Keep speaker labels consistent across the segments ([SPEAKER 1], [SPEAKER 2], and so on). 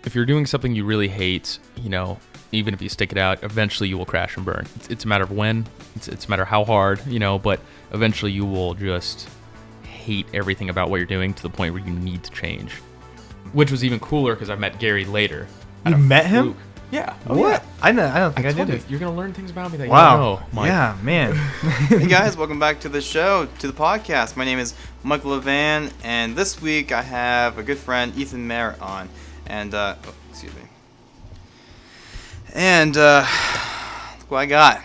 [SPEAKER 1] if you're doing something you really hate, even if you stick it out, eventually you will crash and burn. It's a matter of when, it's a matter of how hard, but eventually you will just hate everything about what you're doing to the point where you need to change. Which was even cooler because I met Gary later.
[SPEAKER 2] You met him?
[SPEAKER 1] Yeah.
[SPEAKER 2] What? I don't think I did it.
[SPEAKER 1] You're going to learn things about me that you
[SPEAKER 2] Wow.
[SPEAKER 1] don't know, Mike.
[SPEAKER 2] Yeah, man.
[SPEAKER 3] Hey guys, welcome back to the show, to the podcast. My name is Michael LaVan, and this week I have a good friend, Ethan Merritt, on. And, excuse me. And, look what I got.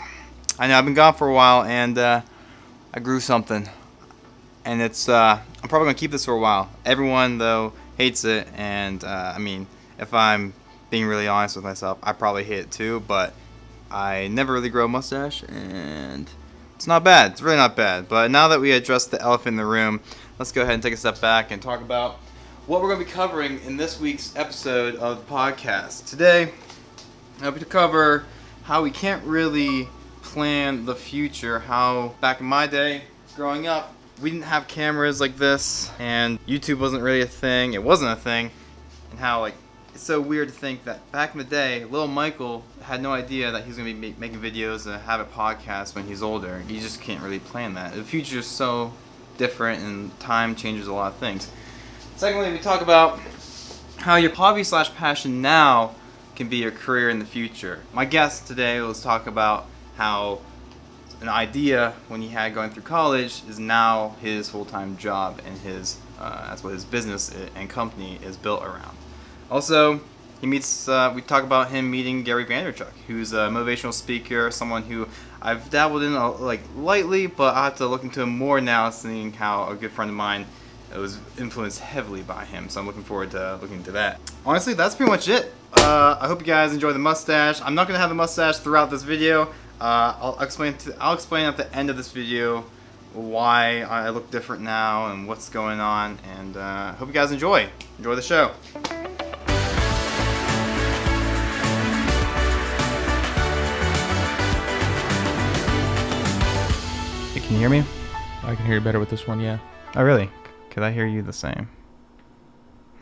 [SPEAKER 3] I know I've been gone for a while, and I grew something. And it's, I'm probably going to keep this for a while. Everyone, though, hates it, and, if I'm being really honest with myself, I probably hate it too, but I never really grow a mustache, and it's not bad. It's really not bad. But now that we addressed the elephant in the room, let's go ahead and take a step back and talk about what we're going to be covering in this week's episode of the podcast. Today, I'm going to cover how we can't really plan the future, how back in my day, growing up, we didn't have cameras like this, and YouTube wasn't really a thing. It wasn't a thing, and how, it's so weird to think that back in the day, little Michael had no idea that he was going to be making videos and have a podcast when he's older. You just can't really plan that. The future is so different, and time changes a lot of things. Secondly, we talk about how your hobby/passion now can be your career in the future. My guest today will talk about how an idea when he had going through college is now his full-time job, and that's what his business and company is built around. Also, we talk about him meeting Gary Vaynerchuk, who's a motivational speaker, someone who I've dabbled in lightly, but I have to look into him more now, seeing how a good friend of mine was influenced heavily by him. So I'm looking forward to looking into that. Honestly, that's pretty much it. I hope you guys enjoy the mustache. I'm not gonna have the mustache throughout this video. I'll explain at the end of this video why I look different now and what's going on. And hope you guys enjoy the show. Can you hear me?
[SPEAKER 1] I can hear you better with this one, yeah.
[SPEAKER 3] Oh, really? Could I hear you the same?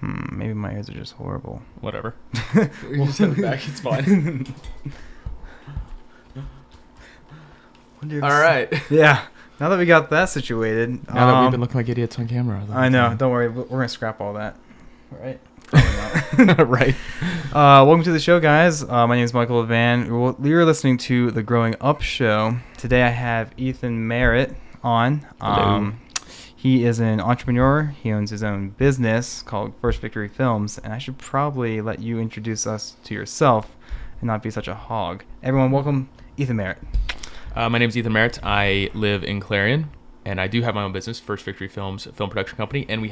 [SPEAKER 3] Maybe my ears are just horrible.
[SPEAKER 1] Whatever. We'll send it back. It's fine. All right.
[SPEAKER 2] Yeah. Now that we got that situated.
[SPEAKER 1] Now that we've been looking like idiots on camera.
[SPEAKER 2] I know. Don't worry. We're going to scrap all that. Right?
[SPEAKER 1] Right.
[SPEAKER 2] Welcome to the show, guys. My name is Michael LaVan. You're listening to the Growing Up Show. Today I have Ethan Merritt on.
[SPEAKER 1] Hello.
[SPEAKER 2] He is an entrepreneur. He owns his own business called First Victory Films, and I should probably let you introduce us to yourself and not be such a hog. Everyone, welcome Ethan Merritt.
[SPEAKER 1] My name is Ethan Merritt. I live in Clarion, and I do have my own business, First Victory Films, a film production company, and we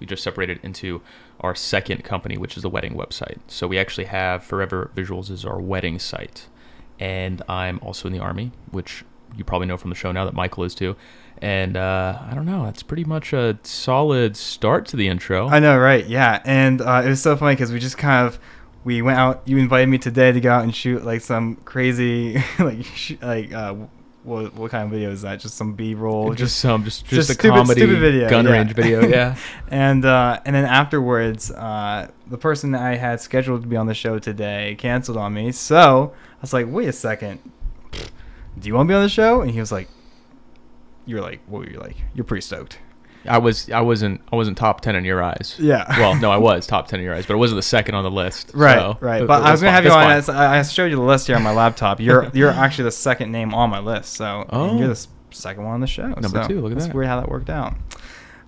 [SPEAKER 1] just separated into our second company, which is the wedding website. So we actually have Forever Visuals is our wedding site, and I'm also in the Army, which you probably know from the show now that Michael is too. And I don't know, that's pretty much a solid start to the intro.
[SPEAKER 2] I know, right? Yeah, and it was so funny because we went out. You invited me today to go out and shoot some crazy what kind of video is that? Just some B-roll,
[SPEAKER 1] just a
[SPEAKER 2] stupid,
[SPEAKER 1] comedy
[SPEAKER 2] stupid video,
[SPEAKER 1] gun range video, yeah.
[SPEAKER 2] And then afterwards, the person that I had scheduled to be on the show today canceled on me. So I was like, wait a second, do you want to be on the show? And he was like, what were you like? You're pretty stoked.
[SPEAKER 1] I wasn't top 10 in your eyes.
[SPEAKER 2] Yeah.
[SPEAKER 1] Well, no, I was top 10 in your eyes, but it wasn't the second on the list.
[SPEAKER 2] Right,
[SPEAKER 1] so
[SPEAKER 2] right. But I was gonna have you on. I showed you the list here on my laptop. You're actually the second name on my list. So you're the second one on the show.
[SPEAKER 1] Number 2. Look at that.
[SPEAKER 2] That's weird how that worked out.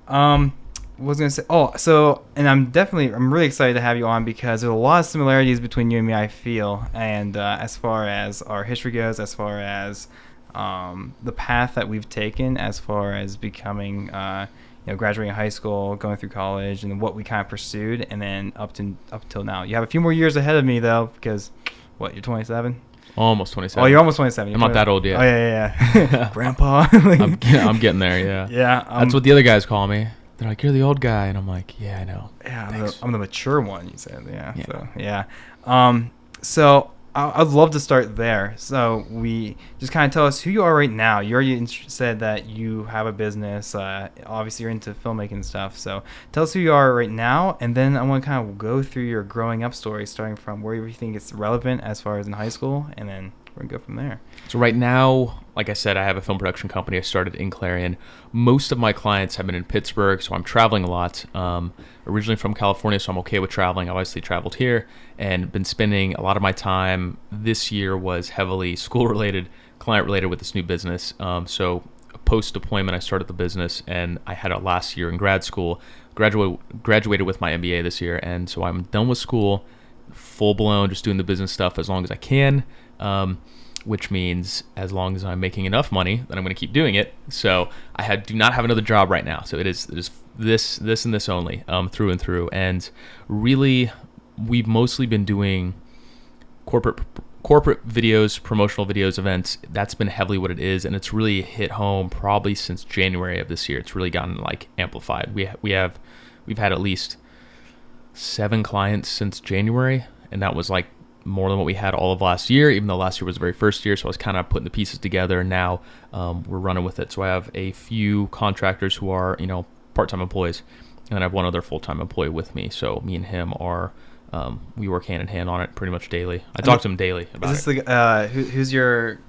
[SPEAKER 2] What was I gonna say? And I'm really excited to have you on because there's a lot of similarities between you and me, I feel. And as far as our history goes, as far as the path that we've taken, as far as becoming, graduating high school, going through college, and what we kind of pursued, and then up till now. You have a few more years ahead of me though, because you're 27.
[SPEAKER 1] Almost 27.
[SPEAKER 2] Oh, you're almost 27.
[SPEAKER 1] I'm not that old yet.
[SPEAKER 2] Oh yeah. Grandpa.
[SPEAKER 1] I'm getting there. Yeah.
[SPEAKER 2] Yeah.
[SPEAKER 1] That's what the other guys call me. They're like, you're the old guy, and I'm like, yeah, I know.
[SPEAKER 2] Yeah, I'm the mature one. You said, yeah.
[SPEAKER 1] Yeah.
[SPEAKER 2] So yeah. So I'd love to start there. So we just kind of tell us who you are right now. You already said that you have a business. Obviously, you're into filmmaking and stuff. So tell us who you are right now, and then I want to kind of go through your growing up story, starting from where you think it's relevant as far as in high school, and then we're going to go from there.
[SPEAKER 1] So right now, like I said, I have a film production company. I started in Clarion. Most of my clients have been in Pittsburgh, so I'm traveling a lot. Originally from California, so I'm okay with traveling. I obviously traveled here and been spending a lot of my time this year was heavily school-related, client-related with this new business. So post-deployment, I started the business, and I had it last year in grad school. Graduated with my MBA this year, and so I'm done with school, full-blown, just doing the business stuff as long as I can. Which means as long as I'm making enough money, then I'm going to keep doing it. So I do not have another job right now. So it is this and this only, through and through. And really, we've mostly been doing corporate videos, promotional videos, events. That's been heavily what it is, and it's really hit home probably since January of this year. It's really gotten like amplified. We've had at least 7 clients since January, and that was like more than what we had all of last year, even though last year was the very first year. So I was kind of putting the pieces together, and now we're running with it. So I have a few contractors who are, part-time employees, and then I have one other full-time employee with me. So me and him are, we work hand in hand on it pretty much daily. I talk to him daily about
[SPEAKER 2] it. Is this who's your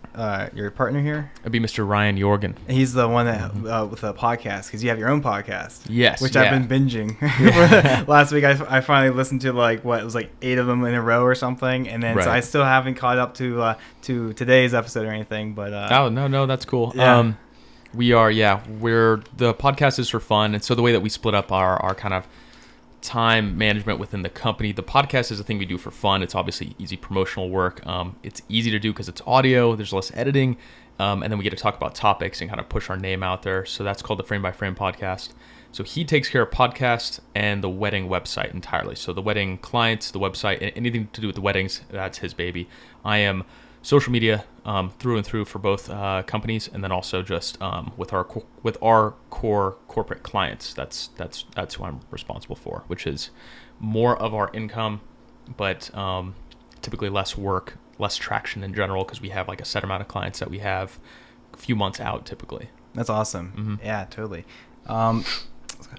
[SPEAKER 2] partner here?
[SPEAKER 1] It'd be Mr. Ryan Jorgen.
[SPEAKER 2] He's the one that with the podcast, because you have your own podcast.
[SPEAKER 1] Yes,
[SPEAKER 2] which I've been binging. Last week I finally listened to it was like 8 of them in a row or something, and then so I still haven't caught up to today's episode or anything. But
[SPEAKER 1] no, that's cool.
[SPEAKER 2] Yeah.
[SPEAKER 1] We're the podcast is for fun, and so the way that we split up our kind of time management within the company. The podcast is a thing we do for fun. It's obviously easy promotional work. It's easy to do because it's audio. There's less editing. And then we get to talk about topics and kind of push our name out there. So that's called the Frame by Frame podcast. So he takes care of podcast and the wedding website entirely. So the wedding clients, the website, anything to do with the weddings, that's his baby. I am social media through and through for both companies, and then also just with our core corporate clients. That's who I'm responsible for, which is more of our income, but typically less work, less traction in general, because we have like a set amount of clients that we have a few months out typically.
[SPEAKER 2] That's awesome. Mm-hmm. Yeah, totally.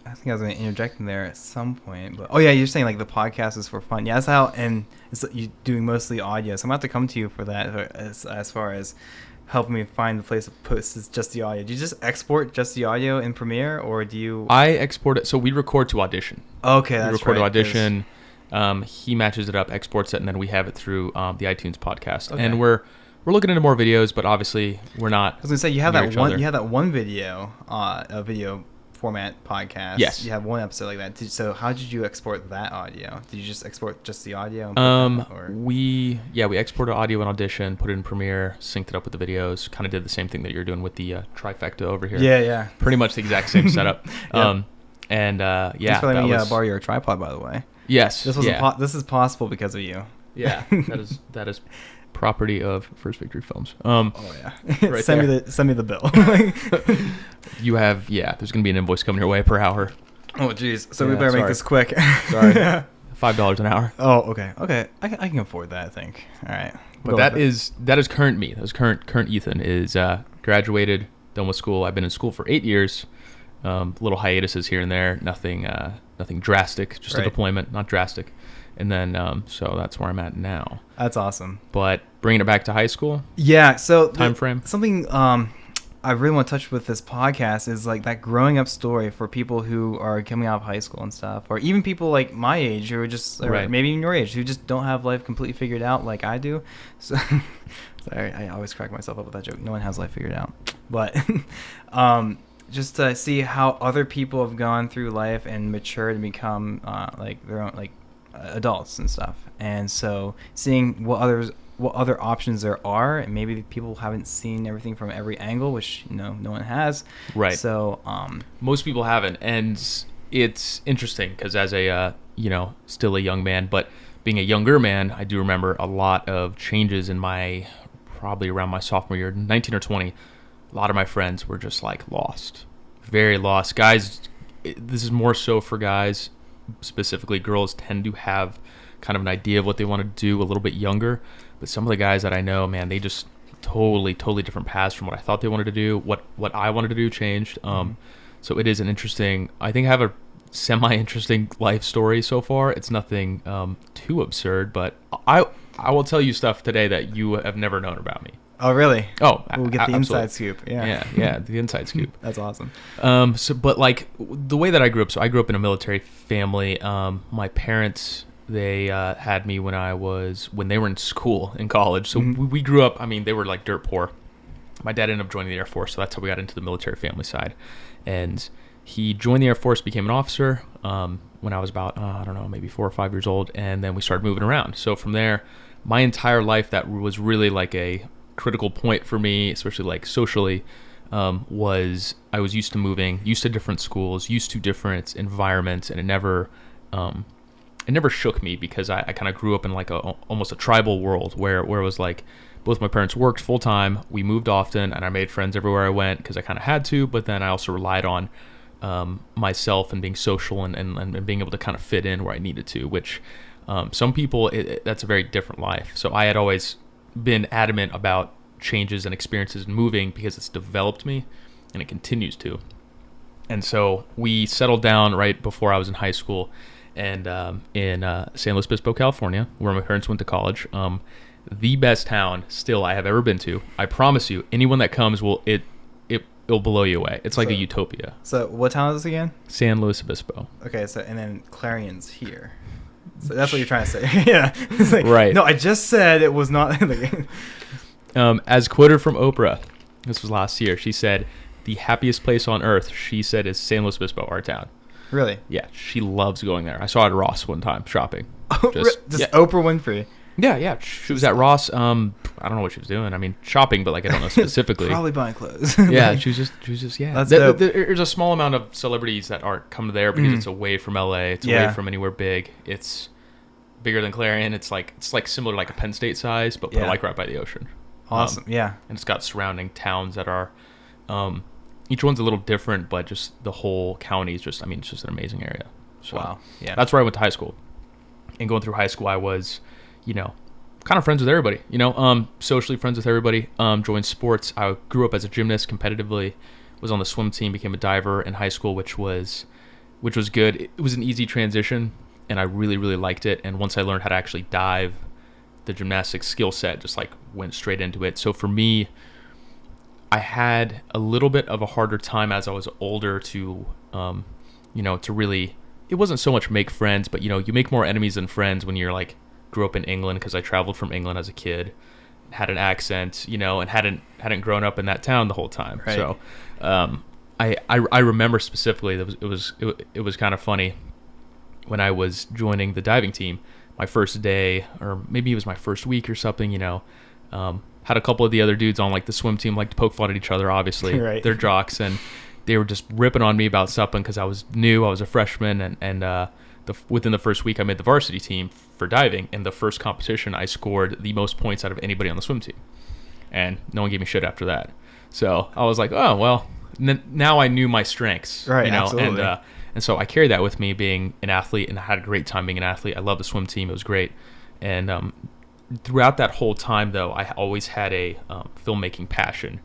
[SPEAKER 2] I think I was going to interject in there at some point, but you're saying like the podcast is for fun. Yeah, that's how, and it's you doing mostly audio. So I'm going to have to come to you for that as far as helping me find the place to post just the audio. Do you just export just the audio in Premiere, or do you?
[SPEAKER 1] I export it. So we record to Audition.
[SPEAKER 2] Okay, that's right.
[SPEAKER 1] We record to Audition. He matches it up, exports it, and then we have it through the iTunes podcast. Okay. And we're looking into more videos, but obviously we're not.
[SPEAKER 2] I was going to say you have that one video, a video format podcast.
[SPEAKER 1] Yes.
[SPEAKER 2] You have one episode like that. So how did you export that audio? Did you just export just the audio?
[SPEAKER 1] We exported audio in Audition, put it in Premiere, synced it up with the videos, kind of did the same thing that you're doing with the trifecta over here.
[SPEAKER 2] Yeah.
[SPEAKER 1] Pretty much the exact same setup.
[SPEAKER 2] Yep. Thanks for letting me borrow your tripod, by the way.
[SPEAKER 1] Yes.
[SPEAKER 2] This is possible because of you.
[SPEAKER 1] Yeah. That is property of First Victory Films.
[SPEAKER 2] Right send me the bill.
[SPEAKER 1] You have there's gonna be an invoice coming your way per hour.
[SPEAKER 2] Oh jeez, so we better make this quick.
[SPEAKER 1] Sorry. $5 an hour.
[SPEAKER 2] Oh, okay. I can afford that, I think. All right.
[SPEAKER 1] But that is current me. That is current Ethan is graduated, done with school. I've been in school for 8 years. Little hiatuses here and there. Nothing drastic. Just a deployment, not drastic. And then, so that's where I'm at now.
[SPEAKER 2] That's awesome.
[SPEAKER 1] But bringing it back to high school.
[SPEAKER 2] Yeah. So
[SPEAKER 1] time frame.
[SPEAKER 2] Something I really want to touch with this podcast is like that growing up story for people who are coming out of high school and stuff, or even people like my age who are just, or maybe even your age, who just don't have life completely figured out like I do. So sorry, I always crack myself up with that joke. No one has life figured out. But just to see how other people have gone through life and matured and become like their own adults and stuff, and so seeing what other options there are, and maybe people haven't seen everything from every angle, which no one has.
[SPEAKER 1] Right.
[SPEAKER 2] So
[SPEAKER 1] most people haven't, and it's interesting because as a still a young man, but being a younger man, I do remember a lot of changes in probably around my sophomore year, 19 or 20. A lot of my friends were just like lost, very lost. Guys, this is more so for guys. specifically, girls tend to have kind of an idea of what they want to do a little bit younger. But some of the guys that I know, man, they just totally different paths from what I thought they wanted to do. What I wanted to do changed. So it is an interesting, I think I have a semi-interesting life story so far. It's nothing too absurd, but I will tell you stuff today that you have never known about me.
[SPEAKER 2] Oh, really?
[SPEAKER 1] Oh,
[SPEAKER 2] we'll get the
[SPEAKER 1] absolutely.
[SPEAKER 2] inside scoop.
[SPEAKER 1] Yeah, the inside scoop.
[SPEAKER 2] That's awesome.
[SPEAKER 1] But like the way that I grew up, so I grew up in a military family. My parents, they had me when they were in school, in college. So we grew up, I mean, they were like dirt poor. My dad ended up joining the Air Force, so that's how we got into the military family side. And he joined the Air Force, became an officer when I was about, I don't know, maybe 4 or 5 years old. And then we started moving around. So from there, my entire life, that was really like a critical point for me, especially like socially, was I was used to moving, used to different schools, used to different environments, and it never shook me because I kind of grew up in like almost a tribal world where it was like both my parents worked full time, we moved often, and I made friends everywhere I went because I kind of had to, but then I also relied on myself and being social and being able to kind of fit in where I needed to, which some people, that's a very different life. So I had always been adamant about changes and experiences and moving because it's developed me and it continues to. And so we settled down right before I was in high school and in San Luis Obispo, California, where my parents went to college. The best town still I have ever been to. I promise you, anyone that comes it'll blow you away. It's like a utopia.
[SPEAKER 2] So what town is this again?
[SPEAKER 1] San Luis Obispo.
[SPEAKER 2] Okay, so and then Clarion's here. So that's what you're trying to say. Yeah. It's like,
[SPEAKER 1] right.
[SPEAKER 2] No, I just said it was not.
[SPEAKER 1] As quoted from Oprah, this was last year, she said, the happiest place on earth, she said, is San Luis Obispo, our town.
[SPEAKER 2] Really?
[SPEAKER 1] Yeah, she loves going there. I saw her at Ross one time shopping.
[SPEAKER 2] Just
[SPEAKER 1] yeah.
[SPEAKER 2] Oprah Winfrey.
[SPEAKER 1] Yeah. She was at Ross. I don't know what she was doing. I mean, shopping, but like I don't know specifically.
[SPEAKER 2] Probably buying clothes.
[SPEAKER 1] Yeah, she was just yeah.
[SPEAKER 2] That's dope.
[SPEAKER 1] There's a small amount of celebrities that aren't come there because it's away from LA. It's away from anywhere big. It's bigger than Clarion. It's like similar to like a Penn State size, but like right by the ocean.
[SPEAKER 2] Awesome. Yeah.
[SPEAKER 1] And it's got surrounding towns that are, each one's a little different, but just the whole county is just, I mean, it's just an amazing area. So
[SPEAKER 2] wow. Yeah.
[SPEAKER 1] That's where I went to high school. And going through high school, I was, kind of friends with everybody, socially friends with everybody, joined sports. I grew up as a gymnast competitively, was on the swim team, became a diver in high school, which was good. It was an easy transition and I really, really liked it. And once I learned how to actually dive, the gymnastics skill set just like went straight into it. So for me, I had a little bit of a harder time as I was older to, to really, it wasn't so much make friends, but you make more enemies than friends when you're like, grew up in England, because I traveled from England as a kid, had an accent, and hadn't grown up in that town the whole time.
[SPEAKER 2] Right.
[SPEAKER 1] So, I remember specifically it was kind of funny when I was joining the diving team, my first day, or maybe it was my first week or something, had a couple of the other dudes on like the swim team like to poke fun at each other, obviously.
[SPEAKER 2] Right.
[SPEAKER 1] They're jocks, and they were just ripping on me about something because I was new, I was a freshman, and within the first week I made the varsity team for diving. In the first competition, I scored the most points out of anybody on the swim team, and no one gave me shit after that. So I was like, oh well, now I knew my strengths,
[SPEAKER 2] right? Absolutely.
[SPEAKER 1] And so I carried that with me, being an athlete, and I had a great time being an athlete. I love the swim team; it was great. And throughout that whole time, though, I always had a filmmaking passion.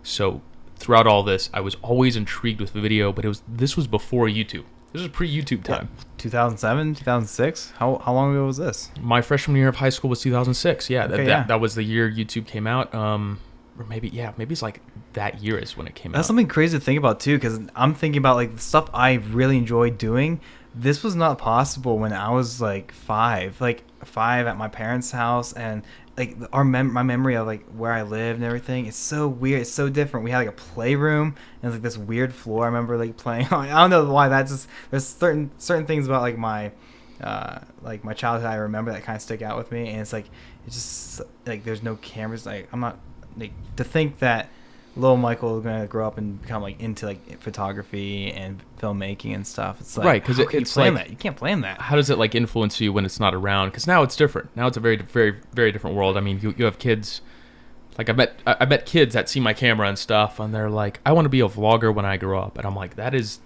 [SPEAKER 1] So throughout all this, I was always intrigued with video, but this was before YouTube. This was pre-YouTube time.
[SPEAKER 2] 2007, 2006? How long ago was this?
[SPEAKER 1] My freshman year of high school was 2006. Yeah,
[SPEAKER 2] okay,
[SPEAKER 1] that was the year YouTube came out. Or maybe it's like that year is when it came out.
[SPEAKER 2] That's something crazy to think about too, because I'm thinking about like the stuff I really enjoyed doing. This was not possible when I was like five at my parents' house, and like my memory of like where I lived and everything. It's so weird. It's so different. We had like a playroom and like this weird floor. I remember like playing. I don't know why. That's just, there's certain things about like my childhood I remember that kind of stick out with me. And it's just like there's no cameras. Like I'm not like to think that little Michael is gonna grow up and become like into like photography and filmmaking and stuff. It's like,
[SPEAKER 1] right, because it's like
[SPEAKER 2] that. You can't plan that.
[SPEAKER 1] How does it like influence you when it's not around? Because now it's different. Now it's a very, very, very different world. I mean, you have kids. Like I met kids that see my camera and stuff, and they're like, "I want to be a vlogger when I grow up," and I'm like, "That is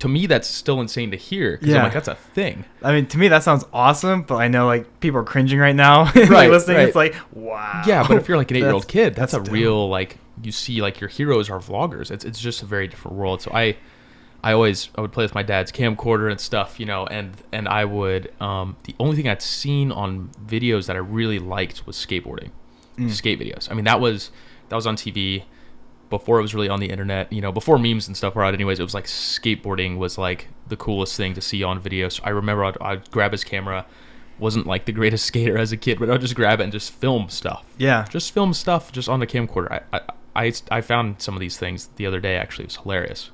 [SPEAKER 1] to me, that's still insane to hear. Because I'm like, that's a thing.
[SPEAKER 2] I mean, to me, that sounds awesome, but I know, like, people are cringing right now.
[SPEAKER 1] Right,
[SPEAKER 2] listening.
[SPEAKER 1] right.
[SPEAKER 2] It's like, wow.
[SPEAKER 1] Yeah, but if you're like an 8-year-old kid, that's a
[SPEAKER 2] dope.
[SPEAKER 1] real, like, you see, like, your heroes are vloggers. It's just a very different world. So I would play with my dad's camcorder and stuff, you know, and I would, the only thing I'd seen on videos that I really liked was skateboarding, skate videos. I mean, that was on TV before it was really on the internet, you know, before memes and stuff were out anyways. It was like skateboarding was like the coolest thing to see on video. So I remember I'd grab his camera, wasn't like the greatest skater as a kid, but I'd just grab it and just film stuff.
[SPEAKER 2] Yeah.
[SPEAKER 1] Just film stuff just on the camcorder. I found some of these things the other day, actually. It was hilarious.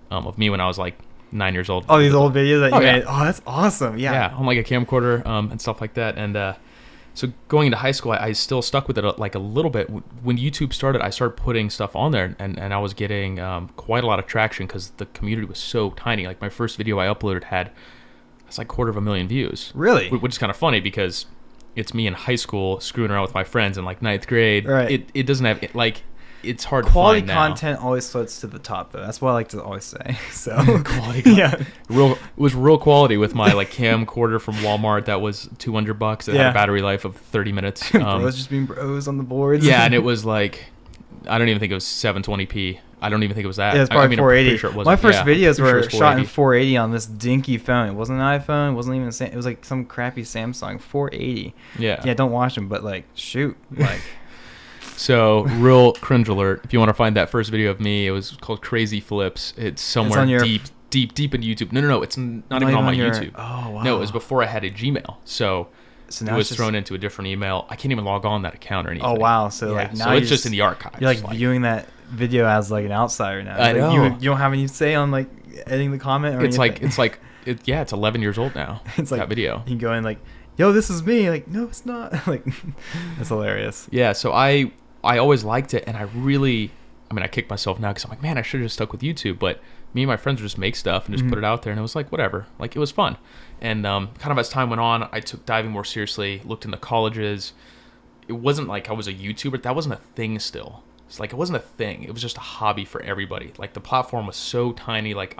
[SPEAKER 1] Of me when I was like 9 years old.
[SPEAKER 2] Oh, these old videos that you
[SPEAKER 1] yeah.
[SPEAKER 2] made. Oh, that's awesome. Yeah.
[SPEAKER 1] On like a camcorder and stuff like that. And so going into high school, I still stuck with it like a little bit. When YouTube started, I started putting stuff on there, and I was getting quite a lot of traction because the community was so tiny. Like my first video I uploaded it's like 250,000 views.
[SPEAKER 2] Really?
[SPEAKER 1] Which is kind of funny because it's me in high school screwing around with my friends in like 9th grade.
[SPEAKER 2] Right.
[SPEAKER 1] It doesn't have like. It's hard
[SPEAKER 2] quality
[SPEAKER 1] to find now.
[SPEAKER 2] content always floats to the top, though. That's what I like to always say. So
[SPEAKER 1] quality content. It was real quality with my like camcorder from Walmart that was $200. It had a battery life of 30 minutes.
[SPEAKER 2] Bros just being bros on the boards.
[SPEAKER 1] Yeah, and it was like, I don't even think it was 720p. I don't even think it was that.
[SPEAKER 2] Yeah, it's probably 480.
[SPEAKER 1] I'm pretty sure it wasn't.
[SPEAKER 2] My first videos were
[SPEAKER 1] sure
[SPEAKER 2] shot in 480 on this dinky phone. It wasn't an iPhone. It wasn't even it was like some crappy Samsung 480.
[SPEAKER 1] Yeah.
[SPEAKER 2] Yeah, don't watch them, but like shoot, like.
[SPEAKER 1] So, real cringe alert. If you want to find that first video of me, it was called Crazy Flips. It's somewhere deep in YouTube. No. It's not even on my YouTube.
[SPEAKER 2] Oh, wow.
[SPEAKER 1] No, it was before I had a Gmail. So
[SPEAKER 2] now
[SPEAKER 1] it was thrown into a different email. I can't even log on that account or anything.
[SPEAKER 2] Oh, wow. So, like, now
[SPEAKER 1] it's just in the archives.
[SPEAKER 2] You're, like, viewing that video as, like, an outsider now.
[SPEAKER 1] I know.
[SPEAKER 2] You don't have any say on, like, editing the comment or anything.
[SPEAKER 1] It's 11 years old now.
[SPEAKER 2] It's like,
[SPEAKER 1] that video.
[SPEAKER 2] You can go in, like, yo, this is me. Like, no, it's not. Like, that's hilarious.
[SPEAKER 1] Yeah, so I always liked it, and I kick myself now because I'm like, man, I should have just stuck with YouTube. But me and my friends would just make stuff and just put it out there, and it was like, whatever. Like, it was fun. And kind of as time went on, I took diving more seriously, looked into colleges. It wasn't like I was a YouTuber. That wasn't a thing still. It's like, it wasn't a thing. It was just a hobby for everybody. Like, the platform was so tiny. Like,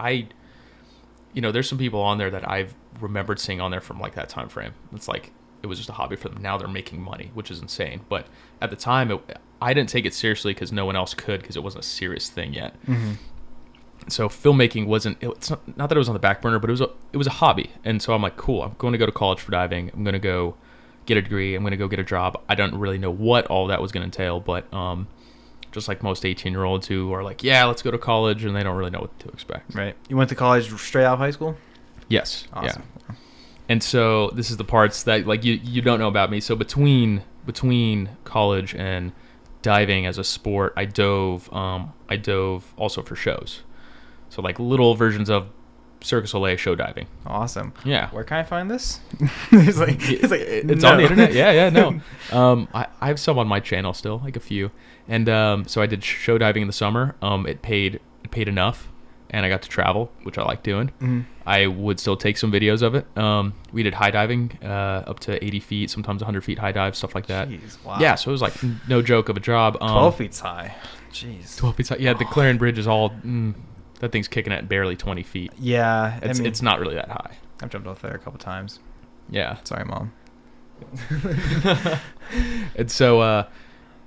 [SPEAKER 1] there's some people on there that I've remembered seeing on there from, like, that time frame. It's like, it was just a hobby for them. Now they're making money, which is insane. But at the time, I didn't take it seriously because no one else could because it wasn't a serious thing yet. Mm-hmm. So filmmaking it's not that it was on the back burner, but it was a hobby. And so I'm like, cool, I'm going to go to college for diving. I'm going to go get a degree. I'm going to go get a job. I don't really know what all that was going to entail, but just like most 18-year-olds who are like, yeah, let's go to college, and they don't really know what to expect.
[SPEAKER 2] Right. You went to college straight out of high school?
[SPEAKER 1] Yes.
[SPEAKER 2] Awesome.
[SPEAKER 1] Yeah. And so this is the parts that like you don't know about me. So between college and diving as a sport, I dove also for shows. So like little versions of Cirque du Soleil show diving.
[SPEAKER 2] Awesome.
[SPEAKER 1] Yeah.
[SPEAKER 2] Where can I find this? It's
[SPEAKER 1] on the internet. Yeah, no. I have some on my channel still, like a few. And so I did show diving in the summer. It paid enough, and I got to travel, which I like doing. Mm-hmm. I would still take some videos of it. We did high diving up to 80 feet, sometimes 100 feet high dive, stuff like that.
[SPEAKER 2] Jeez, wow.
[SPEAKER 1] Yeah, so it was like no joke of a job.
[SPEAKER 2] 12 feet high. Jeez.
[SPEAKER 1] 12 feet high. Yeah, the Clarion Bridge is all... that thing's kicking at barely 20 feet.
[SPEAKER 2] Yeah.
[SPEAKER 1] It's not really that high.
[SPEAKER 2] I've jumped off there a couple times.
[SPEAKER 1] Yeah.
[SPEAKER 2] Sorry, Mom.
[SPEAKER 1] And so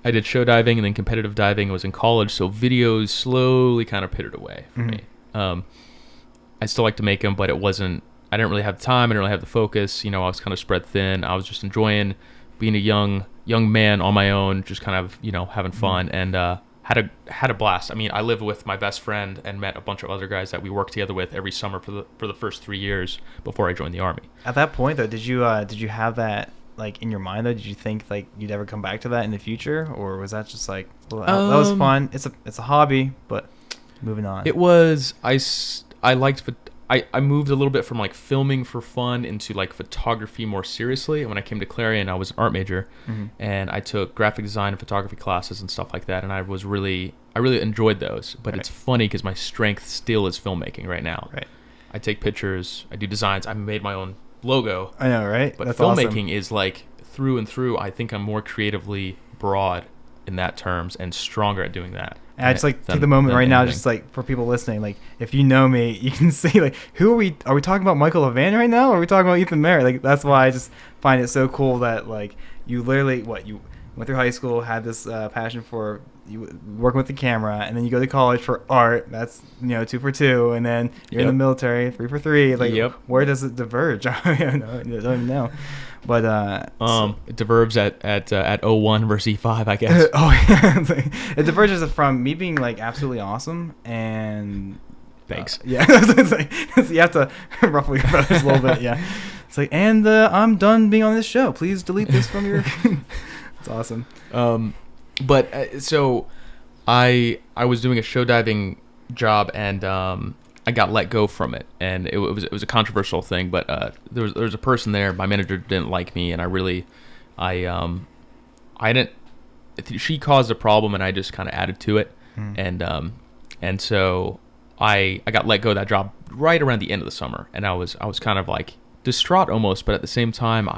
[SPEAKER 1] I did show diving, and then competitive diving. I was in college, so videos slowly kind of pittered away for me. I still like to make them, but I didn't really have the time. I didn't really have the focus. I was kind of spread thin. I was just enjoying being a young man on my own, just kind of, having fun, and had a blast. I mean, I lived with my best friend and met a bunch of other guys that we worked together with every summer for the first 3 years before I joined the Army.
[SPEAKER 2] At that point, though, did you have that like in your mind though? Did you think like you'd ever come back to that in the future, or was that just like, well, that was fun? It's a hobby, but moving on.
[SPEAKER 1] It was. I moved a little bit from like filming for fun into like photography more seriously. And when I came to Clarion, I was an art major, and I took graphic design and photography classes and stuff like that. And I really enjoyed those. But It's funny because my strength still is filmmaking right now.
[SPEAKER 2] Right.
[SPEAKER 1] I take pictures, I do designs, I made my own logo.
[SPEAKER 2] I know, right?
[SPEAKER 1] But
[SPEAKER 2] That's
[SPEAKER 1] filmmaking
[SPEAKER 2] awesome.
[SPEAKER 1] is like through and through. I think I'm more creatively broad in that terms and stronger at doing that.
[SPEAKER 2] And I just like
[SPEAKER 1] than-
[SPEAKER 2] take the moment
[SPEAKER 1] than
[SPEAKER 2] right now,
[SPEAKER 1] anything.
[SPEAKER 2] just like for people listening, like if you know me, you can say like, who are we? Are we talking about Michael LaVan right now? Or are we talking about Ethan Merritt? Like that's why I just find it so cool that like you literally you went through high school, had this passion for you working with the camera, and then you go to college for art. That's 2 for 2, and then you're in the
[SPEAKER 1] Yep.
[SPEAKER 2] military, 3 for 3. Like
[SPEAKER 1] Yep.
[SPEAKER 2] where does it diverge? I don't even know. But
[SPEAKER 1] It diverges at 01 versus E5, I guess.
[SPEAKER 2] oh yeah, it's like, it diverges from me being like absolutely awesome and
[SPEAKER 1] Thanks.
[SPEAKER 2] yeah, it's like, you have to ruffle your feathers a little bit. Yeah, it's like, and I'm done being on this show. Please delete this from your. It's awesome.
[SPEAKER 1] So I was doing a show diving job, and I got let go from it, and it was a controversial thing. But there was a person there. My manager didn't like me, and I didn't. She caused a problem, and I just kind of added to it, and so I got let go of that job right around the end of the summer, and I was kind of like distraught almost, but at the same time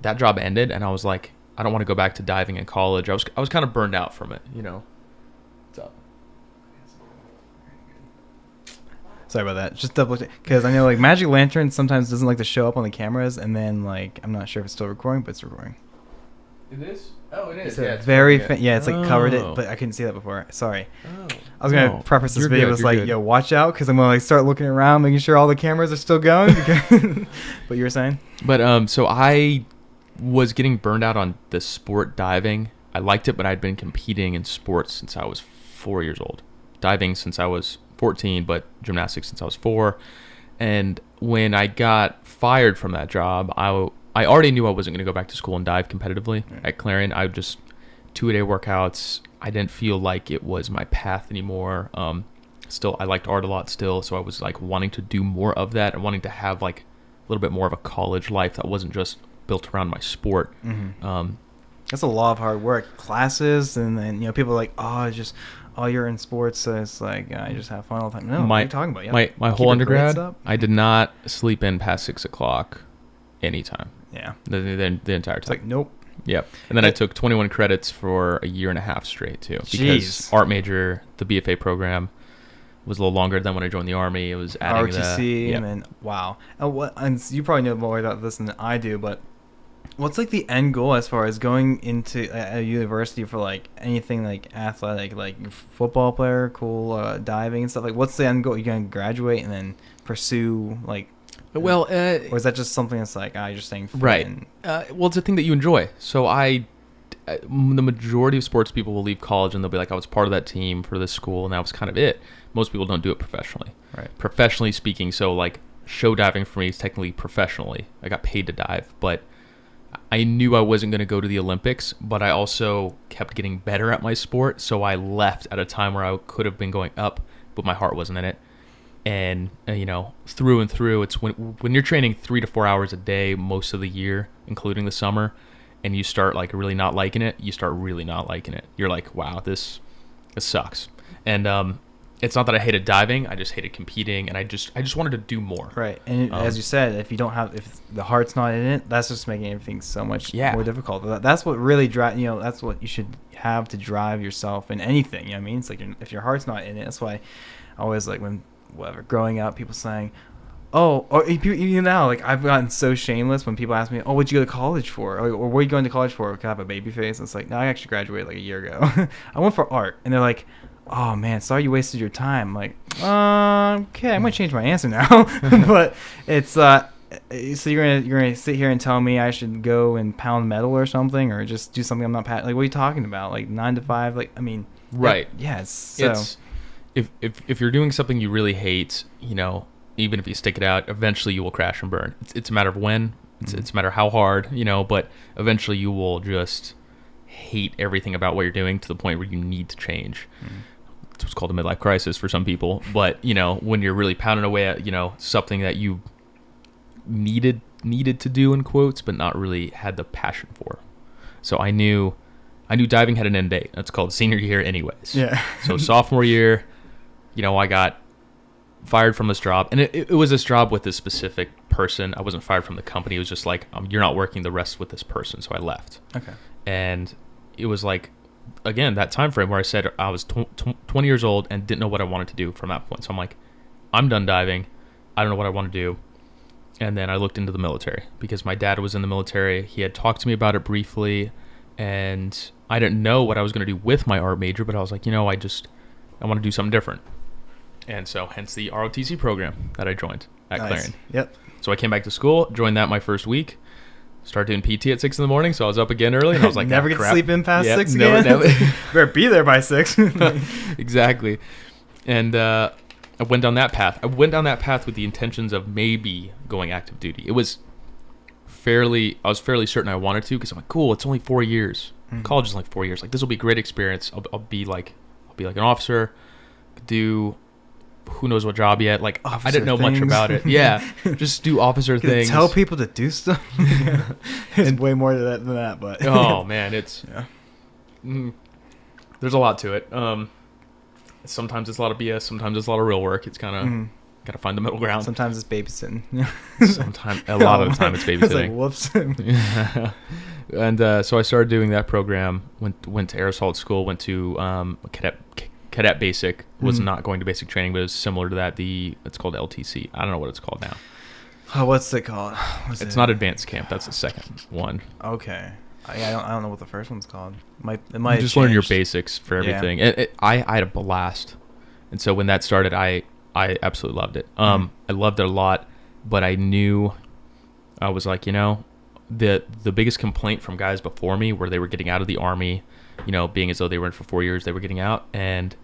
[SPEAKER 1] that job ended, and I was like, I don't want to go back to diving in college. I was kind of burned out from it, What's up?
[SPEAKER 2] Sorry about that. Just double check, because I know like Magic Lantern sometimes doesn't like to show up on the cameras, and then like I'm not sure if it's still recording, but it's recording.
[SPEAKER 1] It is? Oh, it is.
[SPEAKER 2] It's
[SPEAKER 1] Yeah, it's
[SPEAKER 2] very
[SPEAKER 1] recording
[SPEAKER 2] it's like covered it,
[SPEAKER 1] Oh.
[SPEAKER 2] but I couldn't see that before. Sorry.
[SPEAKER 1] Oh.
[SPEAKER 2] I was gonna
[SPEAKER 1] No,
[SPEAKER 2] preface this
[SPEAKER 1] you're
[SPEAKER 2] video
[SPEAKER 1] good,
[SPEAKER 2] with
[SPEAKER 1] you're
[SPEAKER 2] like,
[SPEAKER 1] good.
[SPEAKER 2] yo, watch out, because I'm gonna like start looking around, making sure all the cameras are still going. Because but you were saying?
[SPEAKER 1] But so I was getting burned out on the sport diving. I liked it, but I'd been competing in sports since I was 4 years old. Diving since I was 14, but gymnastics since I was 4. And when I got fired from that job, I already knew I wasn't going to go back to school and dive competitively at Clarion. I just 2-a-day workouts. I didn't feel like it was my path anymore. Still, I liked art a lot still, so I was like wanting to do more of that and wanting to have like a little bit more of a college life that wasn't just built around my sport.
[SPEAKER 2] That's a lot of hard work, classes, and then people are like, oh, you're in sports, so it's like I just have fun all the time. No, what are you talking about? You have to
[SPEAKER 1] My
[SPEAKER 2] keep
[SPEAKER 1] whole
[SPEAKER 2] your
[SPEAKER 1] undergrad,
[SPEAKER 2] grades up.
[SPEAKER 1] I did not sleep in past 6 o'clock anytime.
[SPEAKER 2] Yeah,
[SPEAKER 1] The entire
[SPEAKER 2] it's
[SPEAKER 1] time.
[SPEAKER 2] like nope.
[SPEAKER 1] Yep. And then I took 21 credits for a year and a half straight too. Because
[SPEAKER 2] Jeez.
[SPEAKER 1] art major, the BFA program, was a little longer than when I joined the Army. It was adding
[SPEAKER 2] ROTC,
[SPEAKER 1] the
[SPEAKER 2] and then wow. And you probably know more about this than I do, but what's like the end goal as far as going into a university for like anything like athletic, like football player, diving and stuff? Like, what's the end goal? You gonna graduate and then pursue like?
[SPEAKER 1] Well,
[SPEAKER 2] Or is that just something that's like you're staying fit?
[SPEAKER 1] right.
[SPEAKER 2] And,
[SPEAKER 1] Well, it's a thing that you enjoy. So the majority of sports people will leave college and they'll be like, I was part of that team for this school, and that was kind of it. Most people don't do it professionally.
[SPEAKER 2] Right.
[SPEAKER 1] Professionally speaking, so like show diving for me is technically professionally. I got paid to dive, but I knew I wasn't going to go to the Olympics, but I also kept getting better at my sport, so I left at a time where I could have been going up, but my heart wasn't in it. And through and through, it's when you're training 3 to 4 hours a day most of the year, including the summer, and you start like really not liking it, you start really not liking it. You're like, wow, this sucks. And it's not that I hated diving, I just hated competing, and I just wanted to do more.
[SPEAKER 2] right. And as you said, if the heart's not in it, that's just making everything so much more difficult. That's what really that's what you should have to drive yourself in anything. You know what I mean? It's like if your heart's not in it, that's why I always like growing up, people saying, oh, or even now, like I've gotten so shameless when people ask me, oh, what'd you go to college for? Or what are you going to college for? Can I have a baby face? And it's like, no, I actually graduated like a year ago. I went for art. And they're like, oh man, sorry you wasted your time. I'm like, okay, I'm gonna change my answer now. But it's so you're gonna sit here and tell me I should go and pound metal or something, or just do something I'm not like, what are you talking about? Like 9 to 5? Like, I mean,
[SPEAKER 1] right.
[SPEAKER 2] It's
[SPEAKER 1] if you're doing something you really hate, even if you stick it out, eventually you will crash and burn. It's a matter of when. It's a matter of how hard, but eventually you will just hate everything about what you're doing to the point where you need to change. It's what's called a midlife crisis for some people. But when you're really pounding away at something that you needed to do in quotes, but not really had the passion for. So I knew diving had an end date. That's called senior year, anyways.
[SPEAKER 2] Yeah.
[SPEAKER 1] So sophomore year, I got fired from this job, and it was this job with this specific person. I wasn't fired from the company. It was just like, you're not working the rest with this person. So I left.
[SPEAKER 2] Okay.
[SPEAKER 1] And it was like again, that time frame where I said I was 20 years old and didn't know what I wanted to do from that point. So I'm like, I'm done diving. I don't know what I want to do. And then I looked into the military because my dad was in the military. He had talked to me about it briefly, and I didn't know what I was going to do with my art major, but I was like, I want to do something different. And so hence the ROTC program that I joined at Clarion.
[SPEAKER 2] Yep.
[SPEAKER 1] So I came back to school, joined that my first week, started doing PT at 6 in the morning. So I was up again early, and I was like,
[SPEAKER 2] never get to sleep in past 6
[SPEAKER 1] never,
[SPEAKER 2] again.
[SPEAKER 1] never.
[SPEAKER 2] Better be there by 6.
[SPEAKER 1] Exactly. And I went down that path. I went down that path with the intentions of maybe going active duty. I was fairly certain I wanted to, because I'm like, cool, it's only 4 years. College is like 4 years. Like, this will be a great experience. I'll be like an officer, do who knows what job yet. Like,
[SPEAKER 2] officer
[SPEAKER 1] I didn't know much about it. Yeah, just do officer things.
[SPEAKER 2] Tell people to do stuff. It's way more to that than that, but
[SPEAKER 1] oh man, it's there's a lot to it. Sometimes it's a lot of BS. Sometimes it's a lot of real work. It's kind of got to find the middle ground.
[SPEAKER 2] Sometimes it's babysitting.
[SPEAKER 1] A lot of the time it's babysitting.
[SPEAKER 2] Like, whoops.
[SPEAKER 1] And so I started doing that program. Went to Air Assault School. Went to cadet basic. Was not going to basic training, but it was similar to that. It's called LTC. I don't know what it's called now.
[SPEAKER 2] Oh, what's it called?
[SPEAKER 1] It's not advanced camp. That's the second one.
[SPEAKER 2] Okay. I don't know what the first one's called. It
[SPEAKER 1] You
[SPEAKER 2] might
[SPEAKER 1] just learn your basics for everything.
[SPEAKER 2] Yeah.
[SPEAKER 1] I had a blast, and so when that started, I absolutely loved it. I loved it a lot, but I knew I was like, the biggest complaint from guys before me where they were getting out of the Army, being as though they were in for 4 years, they were getting out, and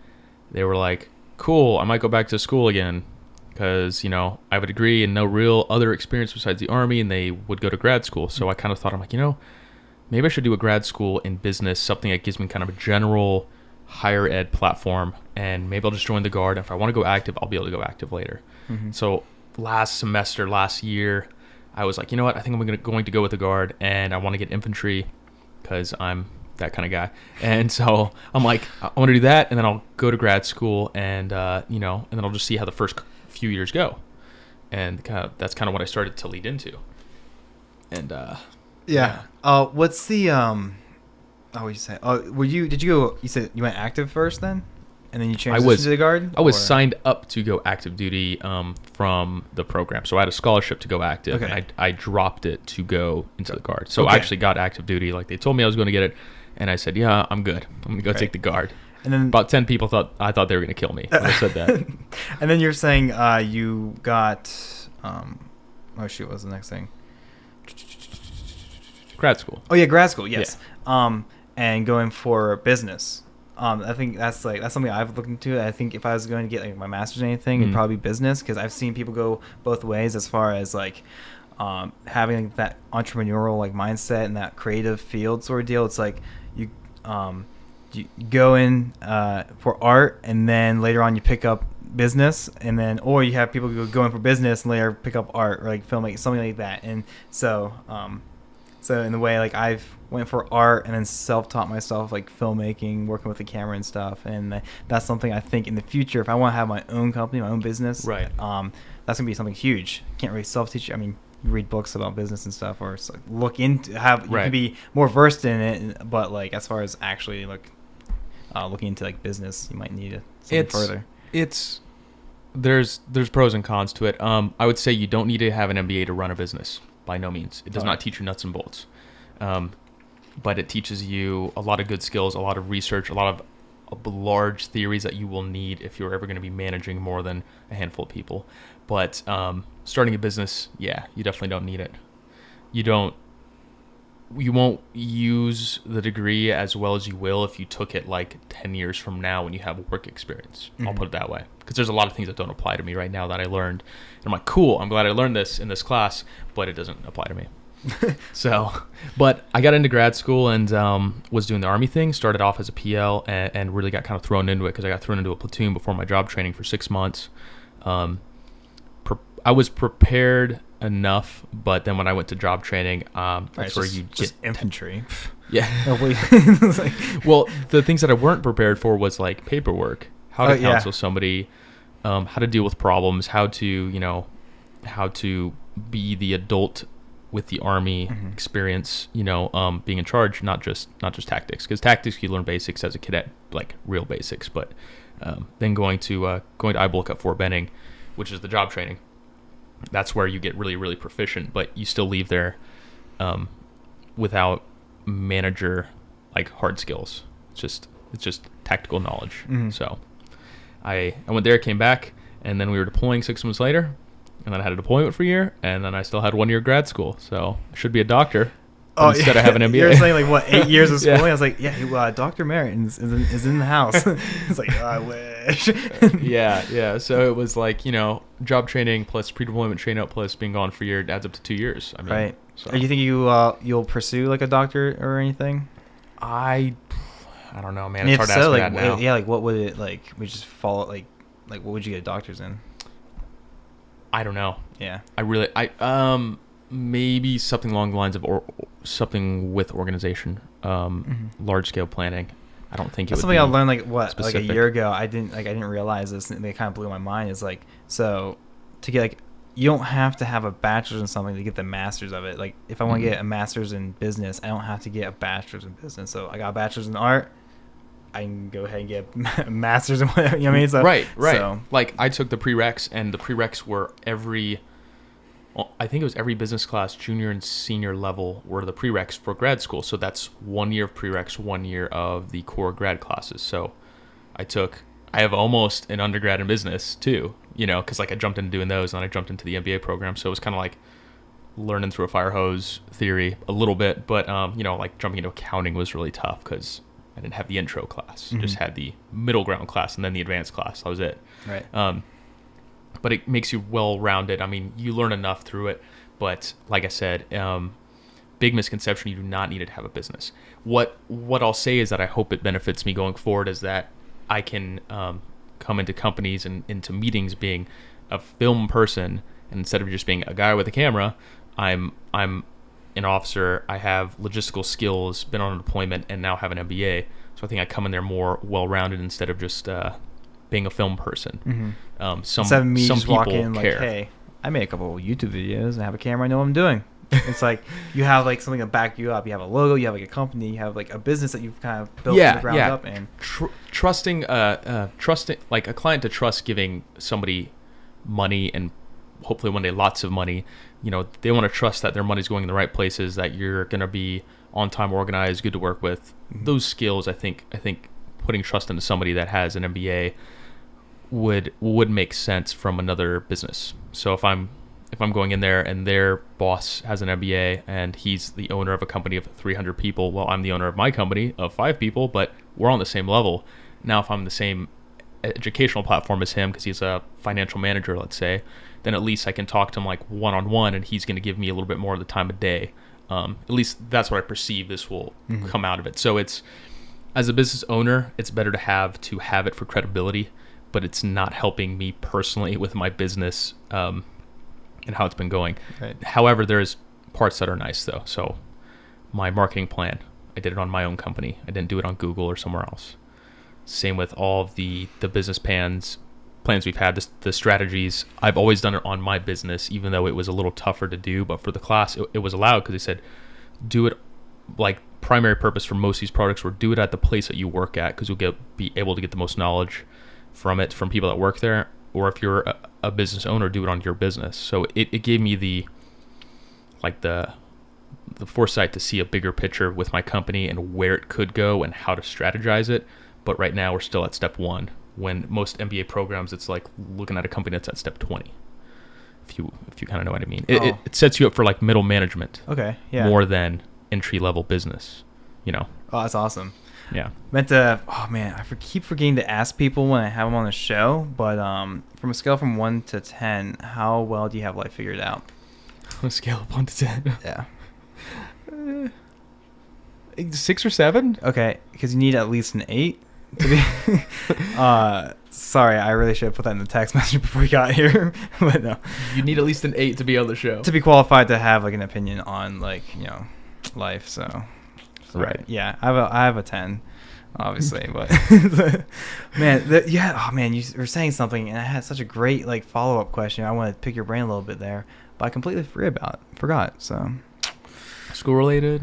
[SPEAKER 1] they were like, cool, I might go back to school again because I have a degree and no real other experience besides the Army, and they would go to grad school. So I kind of thought, I'm like, maybe I should do a grad school in business, something that gives me kind of a general higher ed platform, and maybe I'll just join the Guard. If I want to go active, I'll be able to go active later. So last year, I was like, what? I think I'm going to go with the Guard, and I want to get infantry because I'm that kind of guy. And so I'm like, I want to do that, and then I'll go to grad school, and and then I'll just see how the first few years go. And that's kind of what I started to lead into. And
[SPEAKER 2] yeah. What's the what did you say? Did you go? You said you went active first, then, and then you transitioned to the Guard.
[SPEAKER 1] I was signed up to go active duty from the program, so I had a scholarship to go active, and I dropped it to go into the Guard. So I actually got active duty. Like, they told me I was going to get it, and I said, yeah, I'm good. I'm going to go take the Guard. And then about 10 people thought they were going to kill me when I said that.
[SPEAKER 2] And then you're saying you got oh shoot, what was the next thing?
[SPEAKER 1] Grad school.
[SPEAKER 2] Oh yeah, grad school. Yes. Yeah. And going for business. I think that's something I've looked into. I think if I was going to get like my master's or anything, it'd probably be business, because I've seen people go both ways as far as like having that entrepreneurial like mindset and that creative field sort of deal. It's like you go in for art, and then later on you pick up business, and then, or you have people go in for business and later pick up art, or like filmmaking, something like that. And so in the way, like, I've went for art and then self-taught myself like filmmaking, working with the camera and stuff, and that's something I think in the future, if I want to have my own company, my own business,
[SPEAKER 1] right,
[SPEAKER 2] that's gonna be something huge. Can't really self-teach. I mean, you read books about business and stuff, or look into you can be more versed in it, but like as far as actually like looking into like business, you might need something further. There's pros and cons to it. I would say you don't need to have an MBA to run a business. By no means. It does not teach you nuts and bolts. But it teaches you a lot of good skills, a lot of research, a lot of large theories that you will need if you're ever going to be managing more than a handful of people. But starting a business, yeah, you definitely don't need it. You won't use the degree as well as you will if you took it like 10 years from now when you have work experience. I'll put it that way. Because there's a lot of things that don't apply to me right now that I learned. And I'm like, cool, I'm glad I learned this in this class, but it doesn't apply to me. But I got into grad school and was doing the Army thing. Started off as a PL and really got kind of thrown into it because I got thrown into a platoon before my job training for 6 months. I was prepared enough, but then when I went to job training, that's where you get infantry.
[SPEAKER 1] Yeah. Well, the things that I weren't prepared for was like paperwork, how to counsel somebody, how to deal with problems, how to be the adult with the Army experience, being in charge, not just tactics, because tactics you learn basics as a cadet, like real basics, but then going to IBOLC at Fort Benning, which is the job training, that's where you get really, really proficient, but you still leave there without manager like hard skills. It's just tactical knowledge. So I went there, came back, and then we were deploying 6 months later, and then I had a deployment for a year, and then I still had 1 year grad school. So I should be a doctor instead of having an MBA.
[SPEAKER 2] You were saying like what, 8 years of schooling? I was like, yeah, Dr. Merritt is in the house. It's like, oh, I wish.
[SPEAKER 1] yeah. So it was like, job training plus pre-deployment train out plus being gone for a year adds up to 2 years. I mean,
[SPEAKER 2] right.
[SPEAKER 1] So.
[SPEAKER 2] Do you think you'll pursue like a doctor or anything?
[SPEAKER 1] I don't know, man.
[SPEAKER 2] And
[SPEAKER 1] it's hard to ask me that now.
[SPEAKER 2] Yeah, like what would it like? We just follow like what would you get a doctor's in?
[SPEAKER 1] I don't know.
[SPEAKER 2] Yeah.
[SPEAKER 1] Maybe something along the lines of something with organization, large scale planning. I don't think
[SPEAKER 2] that's
[SPEAKER 1] it would
[SPEAKER 2] something
[SPEAKER 1] be
[SPEAKER 2] I learned like a year ago. I didn't realize this, and it kind of blew my mind. Is like, so to get like, you don't have to have a bachelor's in something to get the master's of it. Like if I want to get a master's in business, I don't have to get a bachelor's in business. So I got a bachelor's in art, I can go ahead and get a master's in whatever, you know what I mean? So,
[SPEAKER 1] right.
[SPEAKER 2] So.
[SPEAKER 1] Like I took the prereqs, and the prereqs were I think it was every business class, junior and senior level, were the prereqs for grad school. So that's 1 year of prereqs, 1 year of the core grad classes. So I have almost an undergrad in business too, because like I jumped into doing those, and then I jumped into the MBA program. So it was kind of like learning through a fire hose theory a little bit, but like jumping into accounting was really tough because I didn't have the intro class, just had the middle ground class and then the advanced class. That was it.
[SPEAKER 2] Right.
[SPEAKER 1] But it makes you well-rounded. I mean, you learn enough through it, but like I said, big misconception, you do not need to have a business. What I'll say is that I hope it benefits me going forward is that I can come into companies and into meetings being a film person, and instead of just being a guy with a camera, I'm an officer. I have logistical skills, been on a deployment, and now have an MBA. So I think I come in there more well-rounded instead of just being a film person.
[SPEAKER 2] Instead of me
[SPEAKER 1] some
[SPEAKER 2] just
[SPEAKER 1] people
[SPEAKER 2] walk in
[SPEAKER 1] care.
[SPEAKER 2] like, hey, I made a couple of YouTube videos and I have a camera, I know what I'm doing. It's like you have like something to back you up. You have a logo, you have like a company, you have like a business that you've kind of built from the ground up. And
[SPEAKER 1] trusting like a client to trust giving somebody money, and hopefully one day lots of money. They want to trust that their money's going in the right places, that you're going to be on time, organized, good to work with. Those skills, I think putting trust into somebody that has an MBA would make sense from another business. So if I'm going in there and their boss has an MBA and he's the owner of a company of 300 people, well, I'm the owner of my company of 5 people, but we're on the same level. Now, if I'm the same educational platform as him because he's a financial manager, let's say, then at least I can talk to him like one-on-one, and he's going to give me a little bit more of the time of day. At least that's what I perceive this will come out of it. So it's, as a business owner, it's better to have it for credibility, but it's not helping me personally with my business and how it's been going.
[SPEAKER 2] Right.
[SPEAKER 1] However, there's parts that are nice though. So my marketing plan, I did it on my own company. I didn't do it on Google or somewhere else. Same with all of the business plans we've had, the strategies. I've always done it on my business, even though it was a little tougher to do. But for the class, it was allowed because they said, do it, like primary purpose for most of these products were do it at the place that you work at, because you'll be able to get the most knowledge from people that work there. Or if you're a business owner, do it on your business. So it gave me the foresight to see a bigger picture with my company and where it could go and how to strategize it. But right now we're still at step 1. When most MBA programs, it's like looking at a company that's at step 20. If you kind of know what I mean. It sets you up for like middle management.
[SPEAKER 2] Okay. Yeah.
[SPEAKER 1] More than entry level business.
[SPEAKER 2] Oh, that's awesome.
[SPEAKER 1] Yeah.
[SPEAKER 2] I keep forgetting to ask people when I have them on the show, but from a scale from 1 to 10, how well do you have life figured out?
[SPEAKER 1] On a scale of 1 to 10.
[SPEAKER 2] Yeah.
[SPEAKER 1] 6 or 7.
[SPEAKER 2] Okay, because you need at least an 8 to be. Sorry, I really should have put that in the text message before we got here, but no.
[SPEAKER 1] You need at least an 8 to be on the show.
[SPEAKER 2] To be qualified to have like an opinion on life. So.
[SPEAKER 1] Right.
[SPEAKER 2] Yeah, I have a 10, obviously, but man, you were saying something, and I had such a great follow-up question. I want to pick your brain a little bit there, but I completely forgot. So,
[SPEAKER 1] School related,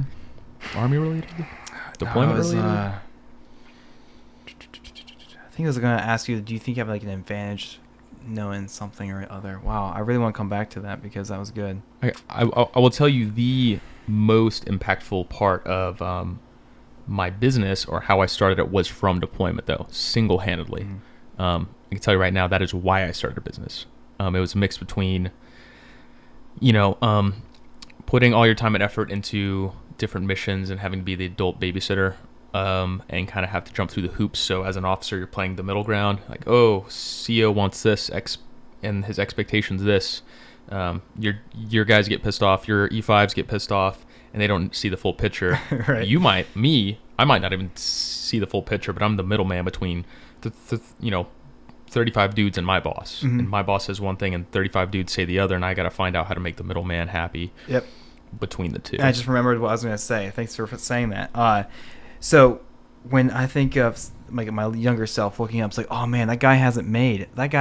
[SPEAKER 1] Army related, deployment related.
[SPEAKER 2] I think I was going to ask you, do you think you have like an advantage knowing something or other? Wow, I really want to come back to that because that was good.
[SPEAKER 1] I will tell you the most impactful part of my business, or how I started it, was from deployment, though, single-handedly.
[SPEAKER 2] Mm-hmm.
[SPEAKER 1] I can tell you right now that is why I started a business. It was a mix between, putting all your time and effort into different missions and having to be the adult babysitter, and kind of have to jump through the hoops. So as an officer, you're playing the middle ground. Like, oh, CO wants this, and his expectations this. Your guys get pissed off. Your E5s get pissed off, and they don't see the full picture.
[SPEAKER 2] Right.
[SPEAKER 1] I might not even see the full picture, but I'm the middleman between 35 dudes and my boss.
[SPEAKER 2] Mm-hmm.
[SPEAKER 1] And my boss says one thing and 35 dudes say the other, and I got to find out how to make the middleman happy.
[SPEAKER 2] Yep.
[SPEAKER 1] Between the two.
[SPEAKER 2] And I just remembered what I was going to say. Thanks for saying that. So when I think of like my younger self looking up, it's like, oh man, that guy hasn't made. Like,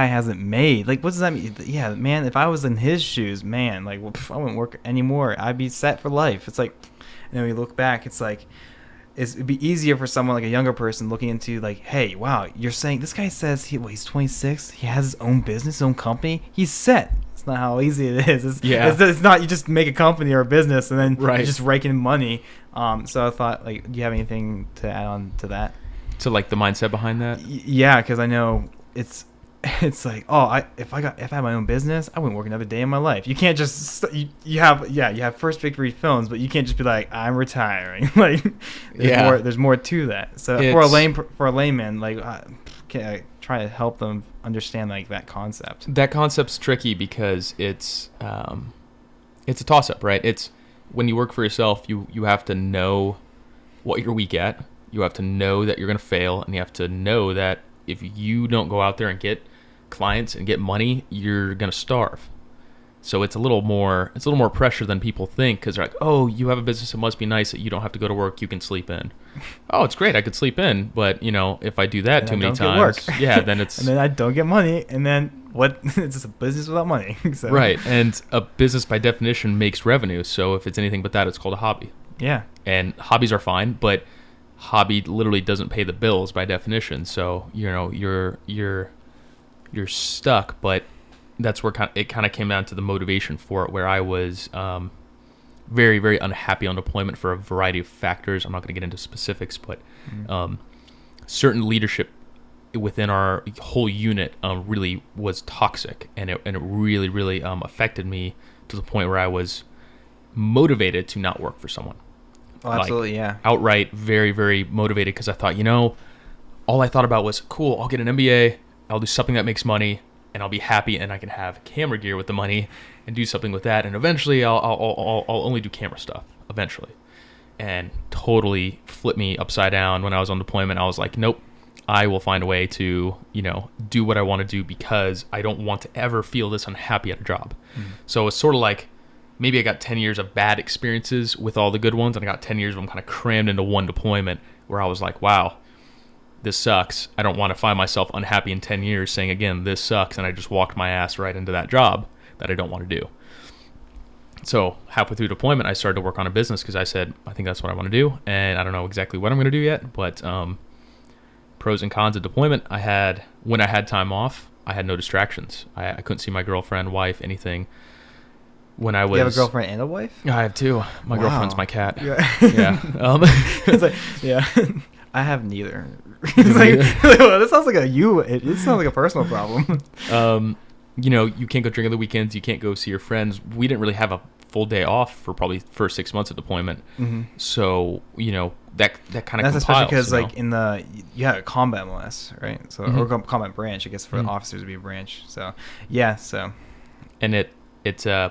[SPEAKER 2] what does that mean? Yeah, man, if I was in his shoes, man, like, I wouldn't work anymore. I'd be set for life. It's like, and then we look back, it's like, it'd be easier for someone like a younger person looking into like, hey, wow, you're saying this guy says he's 26, he has his own business, his own company, he's set. It's not how easy it is. It's not you just make a company or a business and then you're just raking in money. So I thought, like, do you have anything to add on to that?
[SPEAKER 1] To like the mindset behind that?
[SPEAKER 2] Yeah, because I know it's like, if I had my own business, I wouldn't work another day in my life. You can't just you have First Victory Films, but you can't just be like, I'm retiring. Like, there's more to that. So for a layman, like, I try to help them understand like that concept.
[SPEAKER 1] That concept's tricky because it's a toss up, right? It's when you work for yourself, you have to know what you're weak at. You have to know that you're going to fail, and you have to know that if you don't go out there and get clients and get money, you're going to starve. So it's a little more pressure than people think, because they're like, oh, you have a business, it must be nice that you don't have to go to work, you can sleep in. Oh, it's great, I could sleep in, but if I do that
[SPEAKER 2] and
[SPEAKER 1] too many times, then it's
[SPEAKER 2] and then I don't get money, and then what? It's just a business without money. So.
[SPEAKER 1] Right, and a business by definition makes revenue. So if it's anything but that, it's called a hobby.
[SPEAKER 2] Yeah,
[SPEAKER 1] and hobbies are fine, but hobby literally doesn't pay the bills by definition. So you're stuck, but that's where it kind of came down to the motivation for it, where I was very, very unhappy on deployment for a variety of factors. I'm not going to get into specifics, but certain leadership within our whole unit really was toxic, and it really, really affected me to the point where I was motivated to not work for someone.
[SPEAKER 2] Oh, absolutely, yeah.
[SPEAKER 1] Outright, very, very motivated, because I thought, all I thought about was, cool, I'll get an MBA, I'll do something that makes money, and I'll be happy, and I can have camera gear with the money and do something with that, and eventually I'll only do camera stuff, eventually. And totally flipped me upside down when I was on deployment. I was like, nope, I will find a way to, do what I want to do, because I don't want to ever feel this unhappy at a job. So it's sort of like, maybe I got 10 years of bad experiences with all the good ones, and I got 10 years of them kind of crammed into one deployment, where I was like, wow, this sucks. I don't want to find myself unhappy in 10 years saying, again, this sucks, and I just walked my ass right into that job that I don't want to do. So halfway through deployment, I started to work on a business, because I said, I think that's what I want to do, and I don't know exactly what I'm going to do yet, but pros and cons of deployment. When I had time off, I had no distractions. I couldn't see my girlfriend, wife, anything. When I was,
[SPEAKER 2] you have a girlfriend and a wife?
[SPEAKER 1] I have two. My girlfriend's my cat.
[SPEAKER 2] Yeah.
[SPEAKER 1] It's
[SPEAKER 2] like, yeah. I have neither. It's like, well, this sounds like it sounds like a personal problem.
[SPEAKER 1] You can't go drink on the weekends. You can't go see your friends. We didn't really have a full day off for probably the first 6 months of deployment. Mm-hmm. So that kind of
[SPEAKER 2] that's especially because like you had a combat MS, right? So or combat branch, I guess, for the officers to be a branch. So
[SPEAKER 1] and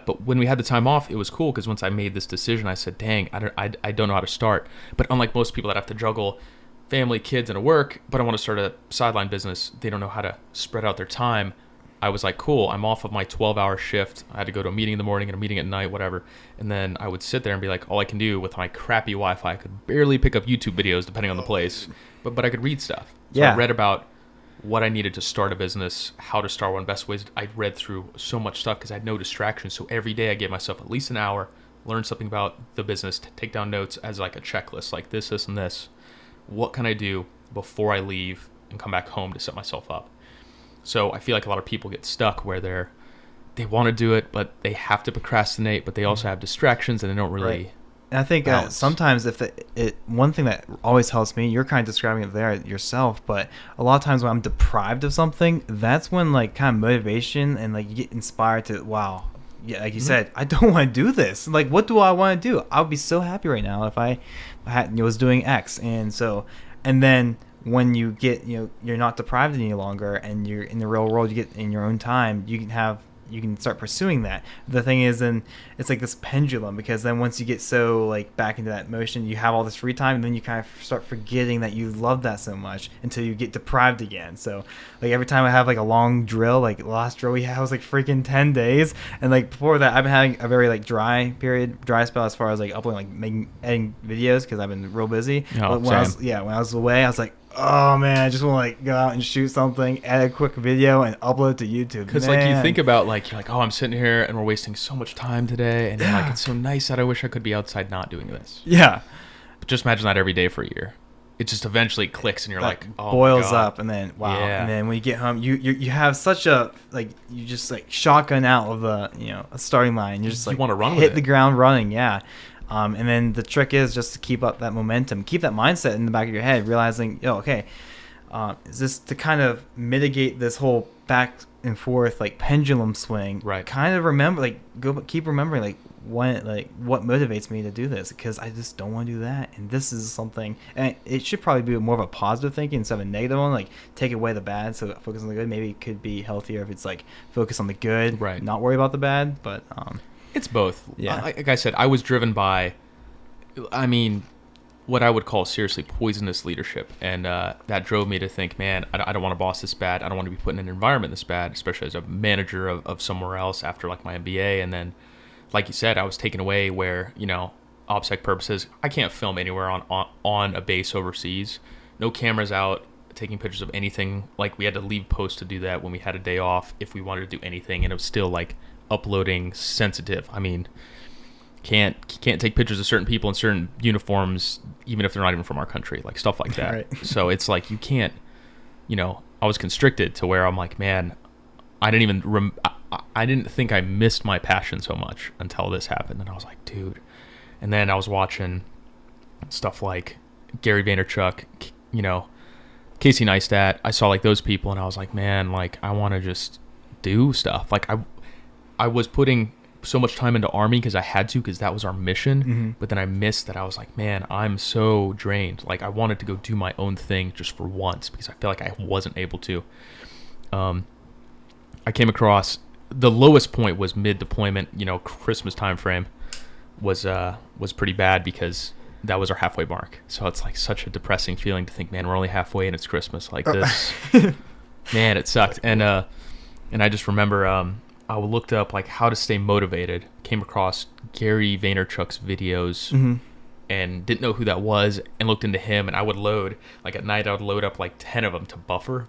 [SPEAKER 1] but when we had the time off, it was cool, because once I made this decision, I said, dang, I don't know how to start. But unlike most people that have to juggle family, kids, and work, but I want to start a sideline business, they don't know how to spread out their time. I was like, cool, I'm off of my 12-hour shift. I had to go to a meeting in the morning and a meeting at night, whatever. And then I would sit there and be like, all I can do with my crappy Wi-Fi, I could barely pick up YouTube videos depending on the place, but I could read stuff. So I read about what I needed to start a business, how to start one, best ways. I read through so much stuff because I had no distractions. So every day I gave myself at least an hour, learn something about the business, take down notes as like a checklist, like this, and this. What can I do before I leave and come back home to set myself up? So I feel like a lot of people get stuck where they want to do it, but they have to procrastinate, but they also have distractions and they don't really.
[SPEAKER 2] Right. And I think sometimes one thing that always helps me, you're kind of describing it there yourself, but a lot of times when I'm deprived of something, that's when like kind of motivation and like you get inspired to, wow, yeah, like you said, I don't want to do this. Like, what do I want to do? I would be so happy right now if I was doing X. And then when you get, you're not deprived any longer and you're in the real world, you get in your own time, you can start pursuing that. The thing is, then it's like this pendulum, because then once you get so like back into that motion, you have all this free time, and then you kind of start forgetting that you love that so much until you get deprived again. So like every time I have like a long drill, like the last drill we had was like freaking 10 days, and like before that I've been having a very like dry spell as far as like uploading, like editing videos, because I've been real busy.
[SPEAKER 1] Oh,
[SPEAKER 2] but when I was away, I was like, oh man, I just want to like go out and shoot something, edit a quick video, and upload to YouTube.
[SPEAKER 1] Because like you think about like, you're like, oh, I'm sitting here and we're wasting so much time today, and you're like, it's so nice that I wish I could be outside not doing this.
[SPEAKER 2] Yeah.
[SPEAKER 1] But just imagine that every day for a year. It just eventually clicks, and you're like, oh,
[SPEAKER 2] boils
[SPEAKER 1] my God.
[SPEAKER 2] up, and then wow,
[SPEAKER 1] Yeah.
[SPEAKER 2] and then when you get home, you have such a like, you just like shotgun out of the a starting line. You're just like,
[SPEAKER 1] you want to run
[SPEAKER 2] hit
[SPEAKER 1] with it.
[SPEAKER 2] the ground running, yeah. And then the trick is just to keep up that momentum, keep that mindset in the back of your head, realizing, okay, is this to kind of mitigate this whole back and forth like pendulum swing?
[SPEAKER 1] Right.
[SPEAKER 2] Kind of remember, like keep remembering like what motivates me to do this, because I just don't want to do that, and this is something, and it should probably be more of a positive thinking instead of a negative one. Like take away the bad, so focus on the good. Maybe it could be healthier if it's like focus on the good,
[SPEAKER 1] right?
[SPEAKER 2] Not worry about the bad, but
[SPEAKER 1] it's both.
[SPEAKER 2] Yeah.
[SPEAKER 1] Like I said, I was driven by, what I would call seriously poisonous leadership. And that drove me to think, man, I don't want a boss this bad. I don't want to be put in an environment this bad, especially as a manager of somewhere else after like my MBA. And then, like you said, I was taken away where, OPSEC purposes, I can't film anywhere on a base overseas. No cameras out, taking pictures of anything. Like we had to leave post to do that when we had a day off if we wanted to do anything. And it was still like uploading sensitive. Can't take pictures of certain people in certain uniforms, even if they're not even from our country, like stuff like that.
[SPEAKER 2] Right.
[SPEAKER 1] So it's like you can't, I was constricted to where I'm like, man, I didn't think I missed my passion so much until this happened. And I was like, dude. And then I was watching stuff like Gary Vaynerchuk, Casey Neistat. I saw like those people, and I was like, man, like I want to just do stuff. Like I was putting so much time into Army because I had to, because that was our mission.
[SPEAKER 2] Mm-hmm.
[SPEAKER 1] But then I missed that. I was like, man, I'm so drained. Like I wanted to go do my own thing just for once, because I feel like I wasn't able to. I came across the lowest point was mid-deployment, Christmas time frame was pretty bad, because that was our halfway mark. So it's like such a depressing feeling to think, man, we're only halfway and it's Christmas. Like this, man, it sucked. And I just remember I looked up like how to stay motivated. Came across Gary Vaynerchuk's videos,
[SPEAKER 2] mm-hmm.
[SPEAKER 1] and didn't know who that was, and looked into him. And I would load like at night. I would load up like 10 of them to buffer.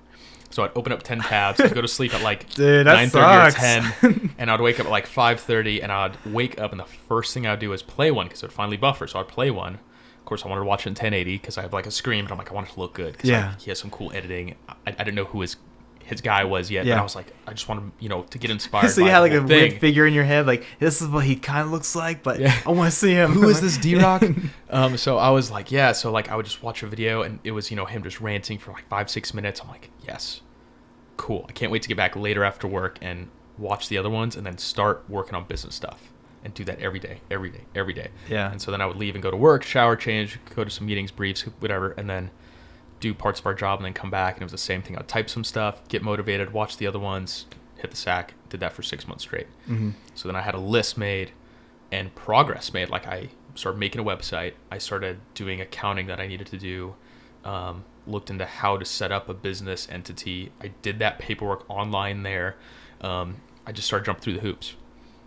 [SPEAKER 1] So I'd open up 10 tabs. I'd go to sleep at like 9:30 or 10, and I'd wake up at like 5:30, and I'd wake up, and the first thing I'd do is play one, because it would finally buffer. So I'd play one. Of course, I wanted to watch it in 1080 because I have like a screen, but I'm like, I want it to look good, because he has some cool editing. I didn't know who his guy was yet, but I was like, I just want to get inspired.
[SPEAKER 2] So you
[SPEAKER 1] by
[SPEAKER 2] had like
[SPEAKER 1] the
[SPEAKER 2] a
[SPEAKER 1] whole
[SPEAKER 2] weird
[SPEAKER 1] thing.
[SPEAKER 2] figure in your head, like this is what he kind of looks like, but I want to see him.
[SPEAKER 1] Who is this D-Rock? So I was like, yeah. So like I would just watch a video, and it was him just ranting for like 5-6 minutes. I'm like, yes, cool. I can't wait to get back later after work and watch the other ones, and then start working on business stuff, and do that every day.
[SPEAKER 2] Yeah.
[SPEAKER 1] And so then I would leave and go to work, shower, change, go to some meetings, briefs, whatever, and then do parts of our job, and then come back, and it was the same thing. I'd type some stuff, get motivated, watch the other ones, hit the sack. Did that for 6 months straight.
[SPEAKER 2] Mm-hmm.
[SPEAKER 1] So then I had a list made and progress made. Like I started making a website. I started doing accounting that I needed to do. Looked into how to set up a business entity. I did that paperwork online there. I just started jumping through the hoops.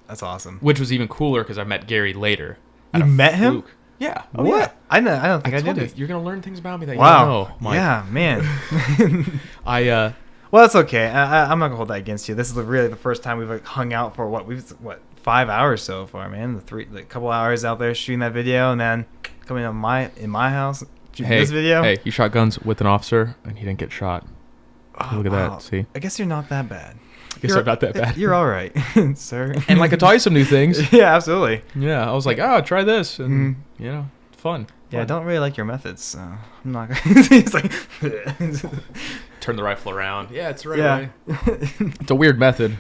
[SPEAKER 2] That's awesome.
[SPEAKER 1] Which was even cooler because I met Gary later.
[SPEAKER 2] You met him?
[SPEAKER 1] Yeah.
[SPEAKER 2] Oh, what? Yeah. I don't think I
[SPEAKER 1] told
[SPEAKER 2] did
[SPEAKER 1] you, you're gonna learn things about me that
[SPEAKER 2] wow.
[SPEAKER 1] you don't know. Mike.
[SPEAKER 2] Yeah, man. Well, that's okay. I'm not gonna hold that against you. This is really the first time we've hung out for what 5 hours so far, man. The couple hours out there shooting that video, and then coming in my house shooting this video.
[SPEAKER 1] Hey, he shot guns with an officer, and he didn't get shot. Look at that. See,
[SPEAKER 2] I guess you're not that bad.
[SPEAKER 1] I'm not that bad.
[SPEAKER 2] You're all right, sir.
[SPEAKER 1] And I taught you some new things.
[SPEAKER 2] Yeah, absolutely.
[SPEAKER 1] Yeah, I was like, try this, and fun.
[SPEAKER 2] Yeah, I don't really like your methods, so I'm not gonna. He's like,
[SPEAKER 1] turn the rifle around. Yeah, it's the right way. It's a weird method.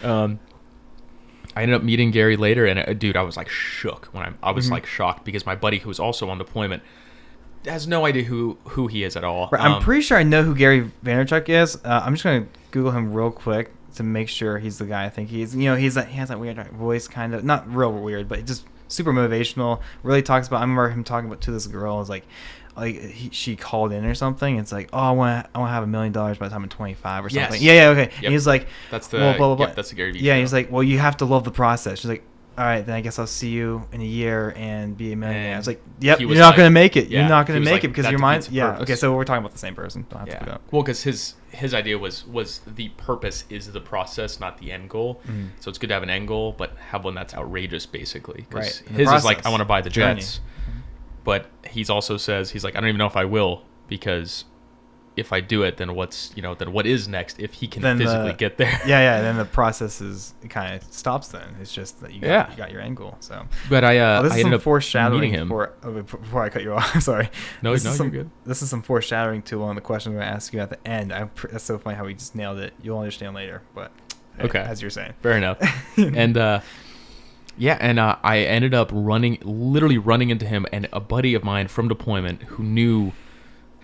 [SPEAKER 1] I ended up meeting Gary later, and dude, I was like shook when I was like shocked because my buddy who was also on deployment has no idea who he is at all.
[SPEAKER 2] Right, I'm pretty sure I know who Gary Vaynerchuk is. I'm just gonna Google him real quick to make sure he's the guy I think he is. He has that weird voice, kind of not real weird, but just super motivational. Really talks about. I remember him talking about to this girl. It was like she called in or something. It's like, oh, I want to have $1 million by the time I'm 25 or something.
[SPEAKER 1] Yes.
[SPEAKER 2] Yeah, okay. Yep. And he's like,
[SPEAKER 1] that's the
[SPEAKER 2] well, blah, blah, blah.
[SPEAKER 1] Yep, that's the Gary Vee.
[SPEAKER 2] Yeah, he's like, well, you have to love the process. She's like, all right, then I guess I'll see you in a year and be a millionaire. I was like, yep, you're not going to make it. You're not going to make it because your mind. Yeah. Okay, so we're talking about the same person. Don't have to put up.
[SPEAKER 1] Well, because his idea was the purpose is the process, not the end goal. Mm. So it's good to have an end goal, but have one that's outrageous, basically. Right. His is like, I want to buy the jets. But he's also says, he's like, I don't even know if I will, because if I do it, then what is next if he can physically get there?
[SPEAKER 2] Yeah. Then the process kind of stops. Then it's just that you got your end goal. So,
[SPEAKER 1] but I ended up
[SPEAKER 2] foreshadowing
[SPEAKER 1] meeting him
[SPEAKER 2] before I cut you off. Sorry.
[SPEAKER 1] No, you're good.
[SPEAKER 2] This is some foreshadowing to one of the questions I'm going to ask you at the end. That's so funny how we just nailed it. You'll understand later. But
[SPEAKER 1] okay,
[SPEAKER 2] as you're saying,
[SPEAKER 1] fair enough. And I ended up literally running into him and a buddy of mine from deployment who knew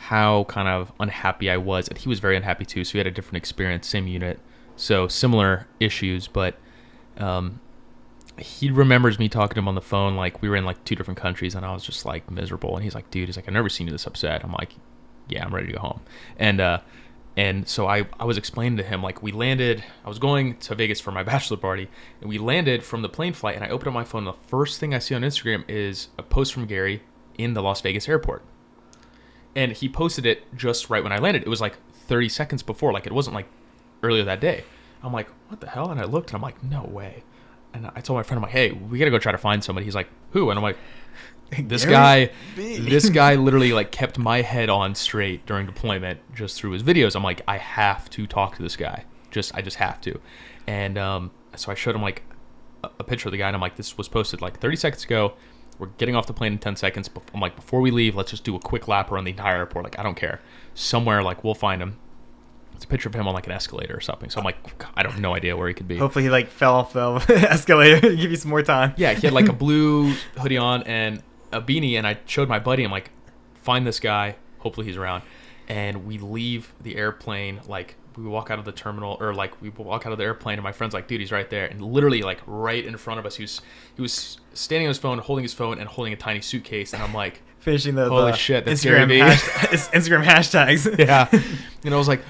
[SPEAKER 1] how kind of unhappy I was, and he was very unhappy too, so he had a different experience, same unit, so similar issues, but he remembers me talking to him on the phone, like we were in like 2 different countries, and I was just like miserable, and he's like, dude, I've never seen you this upset. I'm like, yeah, I'm ready to go home. And so I was explaining to him, like, I was going to Vegas for my bachelor party, and we landed from the plane flight, and I opened up my phone, and the first thing I see on Instagram is a post from Gary in the Las Vegas airport. And he posted it just right when I landed. It was like 30 seconds before. Like, it wasn't like earlier that day. I'm like, what the hell? And I looked, and I'm like, no way. And I told my friend, I'm like, hey, we got to go try to find somebody. He's like, who? And I'm like, this guy literally like kept my head on straight during deployment just through his videos. I'm like, I have to talk to this guy. I just have to. And so I showed him like a picture of the guy, and I'm like, this was posted like 30 seconds ago. We're getting off the plane in 10 seconds. I'm like, before we leave, let's just do a quick lap around the entire airport. Like, I don't care. Somewhere, like, we'll find him. It's a picture of him on, like, an escalator or something. So I'm like, I have no idea where he could be.
[SPEAKER 2] Hopefully he, like, fell off the escalator to give you some more time.
[SPEAKER 1] Yeah, he had, like, a blue hoodie on and a beanie, and I showed my buddy. I'm like, find this guy. Hopefully he's around. And we leave the airplane, like, we walk out of the terminal, or like we walk out of the airplane, and my friend's like, dude, he's right there. And literally like right in front of us, he was standing on his phone, holding a tiny suitcase. And I'm like,
[SPEAKER 2] finishing the
[SPEAKER 1] holy shit, that's
[SPEAKER 2] Instagram hashtags.
[SPEAKER 1] Yeah. And I was like,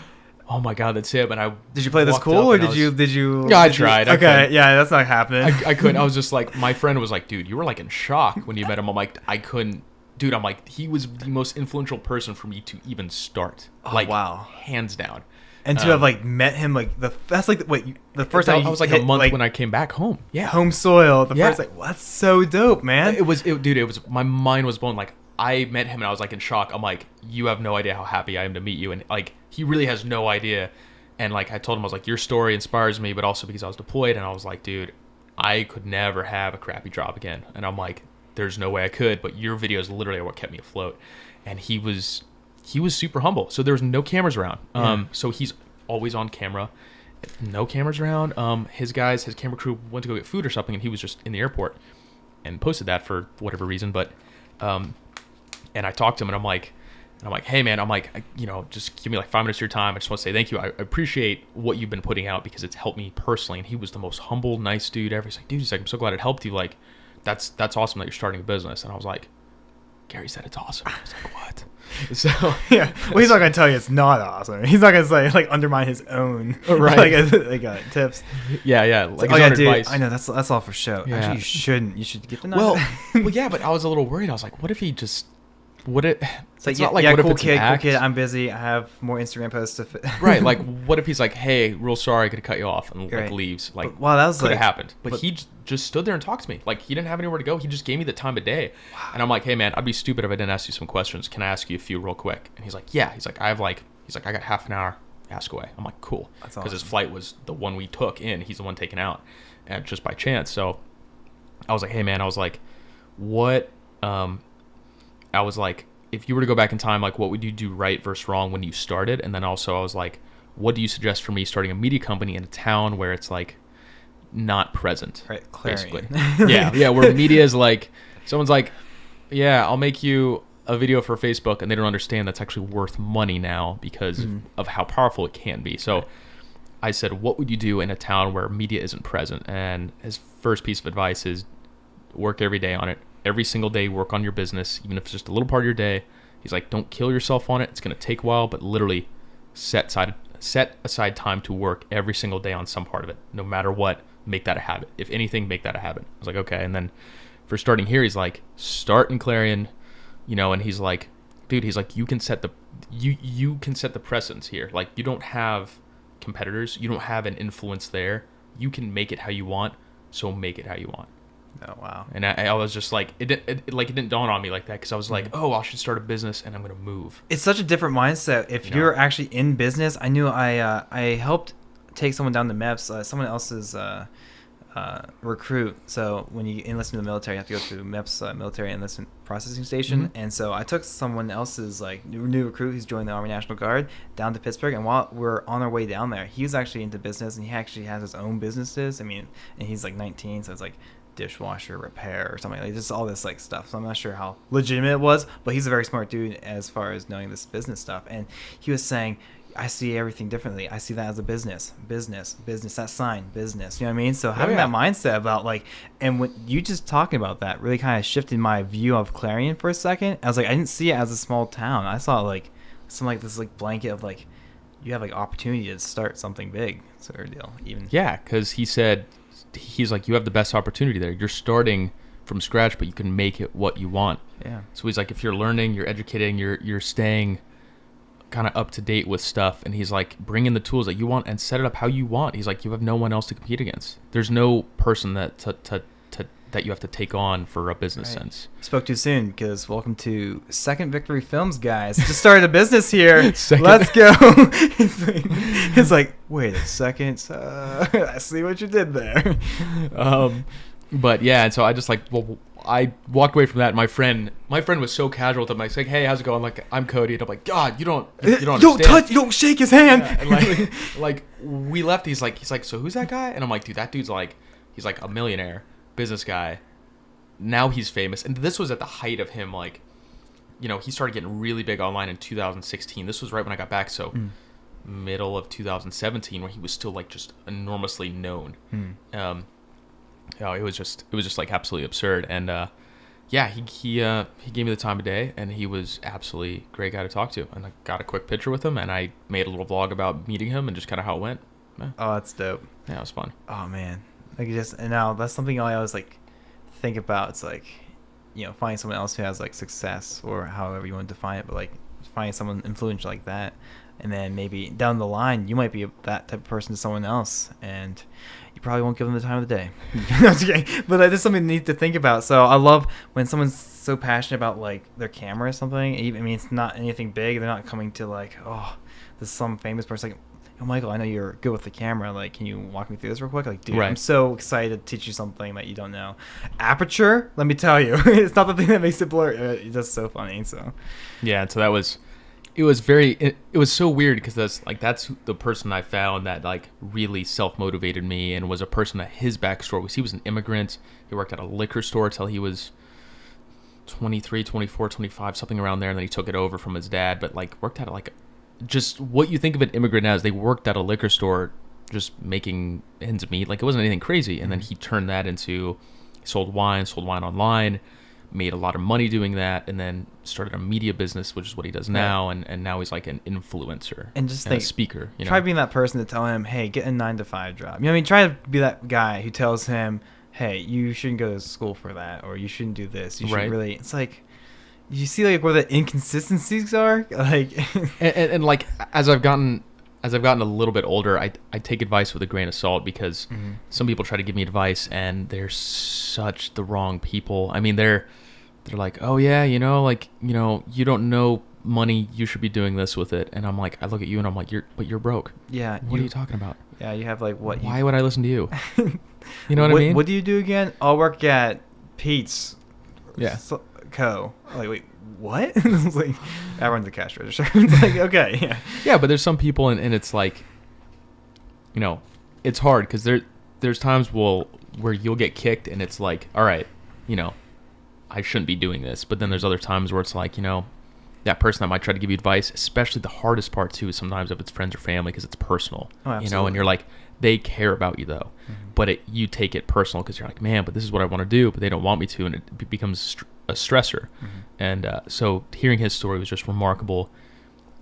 [SPEAKER 1] oh my God, that's him. And
[SPEAKER 2] did you play this cool, or did you?
[SPEAKER 1] Yeah, I tried.
[SPEAKER 2] Okay, yeah, that's not happening.
[SPEAKER 1] I couldn't. I was just like, my friend was like, dude, you were like in shock when you met him. I'm like, I couldn't. Dude, I'm like, he was the most influential person for me to even start.
[SPEAKER 2] Oh,
[SPEAKER 1] like,
[SPEAKER 2] wow.
[SPEAKER 1] Hands down.
[SPEAKER 2] And to have like met him, like that's like the first time
[SPEAKER 1] I was like a month when I came back home.
[SPEAKER 2] Yeah, home soil. First, like, well, that's so dope, man.
[SPEAKER 1] It was my mind was blown. Like, I met him and I was like in shock. I'm like, you have no idea how happy I am to meet you, and like he really has no idea. And like I told him, I was like, your story inspires me, but also because I was deployed, and I was like, dude, I could never have a crappy job again. And I'm like, there's no way I could, but your videos literally are what kept me afloat. And he was super humble. So there was no cameras around. So he's always on camera. No cameras around. His camera crew went to go get food or something, and he was just in the airport and posted that for whatever reason. But and I talked to him, and I'm like, hey man, I'm like, just give me like 5 minutes of your time. I just want to say thank you. I appreciate what you've been putting out because it's helped me personally. And he was the most humble, nice dude ever. He's like, dude, I'm so glad it helped you. Like, that's awesome that you're starting a business. And I was like, Gary said it's awesome. I was like, what? So
[SPEAKER 2] yeah, well, he's not gonna tell you it's not awesome. He's not gonna say like undermine his own tips.
[SPEAKER 1] Yeah,
[SPEAKER 2] like
[SPEAKER 1] his own advice.
[SPEAKER 2] I know that's all for show.
[SPEAKER 1] Yeah.
[SPEAKER 2] Actually, you shouldn't. You should get the
[SPEAKER 1] well, yeah, but I was a little worried. I was like, what if he just
[SPEAKER 2] it's
[SPEAKER 1] not
[SPEAKER 2] like
[SPEAKER 1] what
[SPEAKER 2] cool
[SPEAKER 1] if it's
[SPEAKER 2] kid,
[SPEAKER 1] an act?
[SPEAKER 2] I'm busy. I have more Instagram posts to fit.
[SPEAKER 1] Right, like what if he's like, hey, real sorry, I could cut you off, and
[SPEAKER 2] right.
[SPEAKER 1] leaves. Like,
[SPEAKER 2] wow, that was
[SPEAKER 1] could have happened. But he just stood there and talked to me. Like, he didn't have anywhere to go. He just gave me the time of day. Wow. And I'm like, hey man, I'd be stupid if I didn't ask you some questions. Can I ask you a few real quick? And he's like, yeah. He's like, I got half an hour. Ask away. I'm like, cool. Because awesome. His flight was the one we took in. He's the one taken out, and just by chance. So I was like, hey man, I was like, what? I was like, if you were to go back in time, like, what would you do right versus wrong when you started? And then also I was like, what do you suggest for me starting a media company in a town where it's like not present?
[SPEAKER 2] Right, Clarion.
[SPEAKER 1] Basically. yeah, where media is like, someone's like, yeah, I'll make you a video for Facebook, and they don't understand that's actually worth money now because of how powerful it can be. So I said, what would you do in a town where media isn't present? And his first piece of advice is work every day on it. Every single day, work on your business, even if it's just a little part of your day. He's like, don't kill yourself on it. It's going to take a while, but literally set aside time to work every single day on some part of it. No matter what, make that a habit. If anything, make that a habit. I was like, okay. And then for starting here, he's like, start in Clarion, and he's like, dude, he's like, you can set the precedence here. Like, you don't have competitors. You don't have an influence there. You can make it how you want, so make it how you want.
[SPEAKER 2] Oh wow!
[SPEAKER 1] And I was just like, it didn't dawn on me like that, because I was like, oh, I should start a business and I'm gonna move.
[SPEAKER 2] It's such a different mindset if you're actually in business. I knew I helped take someone down to MEPS, someone else's recruit. So when you enlist in the military, you have to go through MEPS military enlistment processing station. And so I took someone else's like new recruit who's joined the Army National Guard down to Pittsburgh. And while we're on our way down there, he was actually into business, and he actually has his own businesses. I mean, and he's like 19, so it's like dishwasher repair or something like just all this like stuff. So I'm not sure how legitimate it was, but he's a very smart dude as far as knowing this business stuff. And he was saying, I see everything differently. I see that as a business, that sign, business. You know what I mean? So having that mindset about like, and when you just talking about that really kind of shifted my view of Clarion for a second. I was like, I didn't see it as a small town. I saw like some like this like blanket of like, you have like opportunity to start something big sort of deal. Even
[SPEAKER 1] because he's like, you have the best opportunity there. You're starting from scratch, but you can make it what you want.
[SPEAKER 2] Yeah.
[SPEAKER 1] So he's like, if you're learning, you're educating, you're staying kind of up to date with stuff, and he's like, bring in the tools that you want and set it up how you want. He's like, you have no one else to compete against. There's no person that that you have to take on for a business sense.
[SPEAKER 2] Spoke too soon, because welcome to Second Victory Films, guys. Just started a business here. Let's go. It's like, wait a second. I see what you did there.
[SPEAKER 1] But yeah, and so I just like, I walked away from that. And my friend was so casual with him. I was like, hey, how's it going? Like, I'm Cody. And I'm like, God, you don't
[SPEAKER 2] touch, you don't shake his hand.
[SPEAKER 1] Yeah, and like we left. He's like, so who's that guy? And I'm like, dude, that dude's like, he's like a millionaire business guy. Now he's famous. And this was at the height of him, like, he started getting really big online in 2016. This was right when I got back. So middle of 2017, where he was still like just enormously known. It was just like absolutely absurd. And he gave me the time of day, and he was absolutely a great guy to talk to. And I got a quick picture with him, and I made a little vlog about meeting him and just kind of how it went. Yeah.
[SPEAKER 2] Oh, that's dope.
[SPEAKER 1] Yeah, it was fun.
[SPEAKER 2] Oh man, and now that's something I always like think about. It's like, finding someone else who has like success, or however you want to define it, but like finding someone influential like that, and then maybe down the line you might be that type of person to someone else, and you probably won't give them the time of the day. But that is something neat to think about. So I love when someone's so passionate about like their camera or something. I mean, it's not anything big. They're not coming to like, oh, this is some famous person. Like, oh, Michael, I know you're good with the camera. Like, can you walk me through this real quick? Like, dude, right. I'm so excited to teach you something that you don't know. Aperture, let me tell you, it's not the thing that makes it blur. It's just so funny. So
[SPEAKER 1] yeah, so that was. It was so weird, because that's the person I found that like really self-motivated me, and was a person that his backstory was, he was an immigrant. He worked at a liquor store till he was 23, 24, 25, something around there, and then he took it over from his dad, but like worked at like just what you think of an immigrant as. They worked at a liquor store just making ends meet. Like, it wasn't anything crazy. And then he turned that into, sold wine online, made a lot of money doing that, and then started a media business, which is what he does now, and now he's like an influencer
[SPEAKER 2] and just
[SPEAKER 1] a speaker.
[SPEAKER 2] Try being that person to tell him, hey, get a 9-to-5 job. You know what I mean? Try to be that guy who tells him, hey, you shouldn't go to school for that, or you shouldn't do this. You should really. It's like, you see like where the inconsistencies are, like,
[SPEAKER 1] and like as I've gotten a little bit older, I take advice with a grain of salt, because some people try to give me advice and they're such the wrong people. I mean, they're like, oh yeah, you don't know money, you should be doing this with it. And I'm like, I look at you and I'm like, you're broke.
[SPEAKER 2] Yeah.
[SPEAKER 1] What are you talking about?
[SPEAKER 2] Yeah, you have like what?
[SPEAKER 1] Why would I listen to you? You know what I mean?
[SPEAKER 2] What do you do again? I'll work at Pete's.
[SPEAKER 1] Yeah.
[SPEAKER 2] Co. Like, wait, what? It's like, I run the cash register. It's like, okay, yeah.
[SPEAKER 1] Yeah, but there's some people, and it's like, it's hard, because there's times where you'll get kicked, and it's like, all right, I shouldn't be doing this. But then there's other times where it's like, that person that might try to give you advice, especially the hardest part too is sometimes if it's friends or family, because it's personal.
[SPEAKER 2] Oh, absolutely.
[SPEAKER 1] And you're like, they care about you though, but you take it personal because you're like, man, but this is what I want to do, but they don't want me to, and it becomes a stressor. And so hearing his story was just remarkable,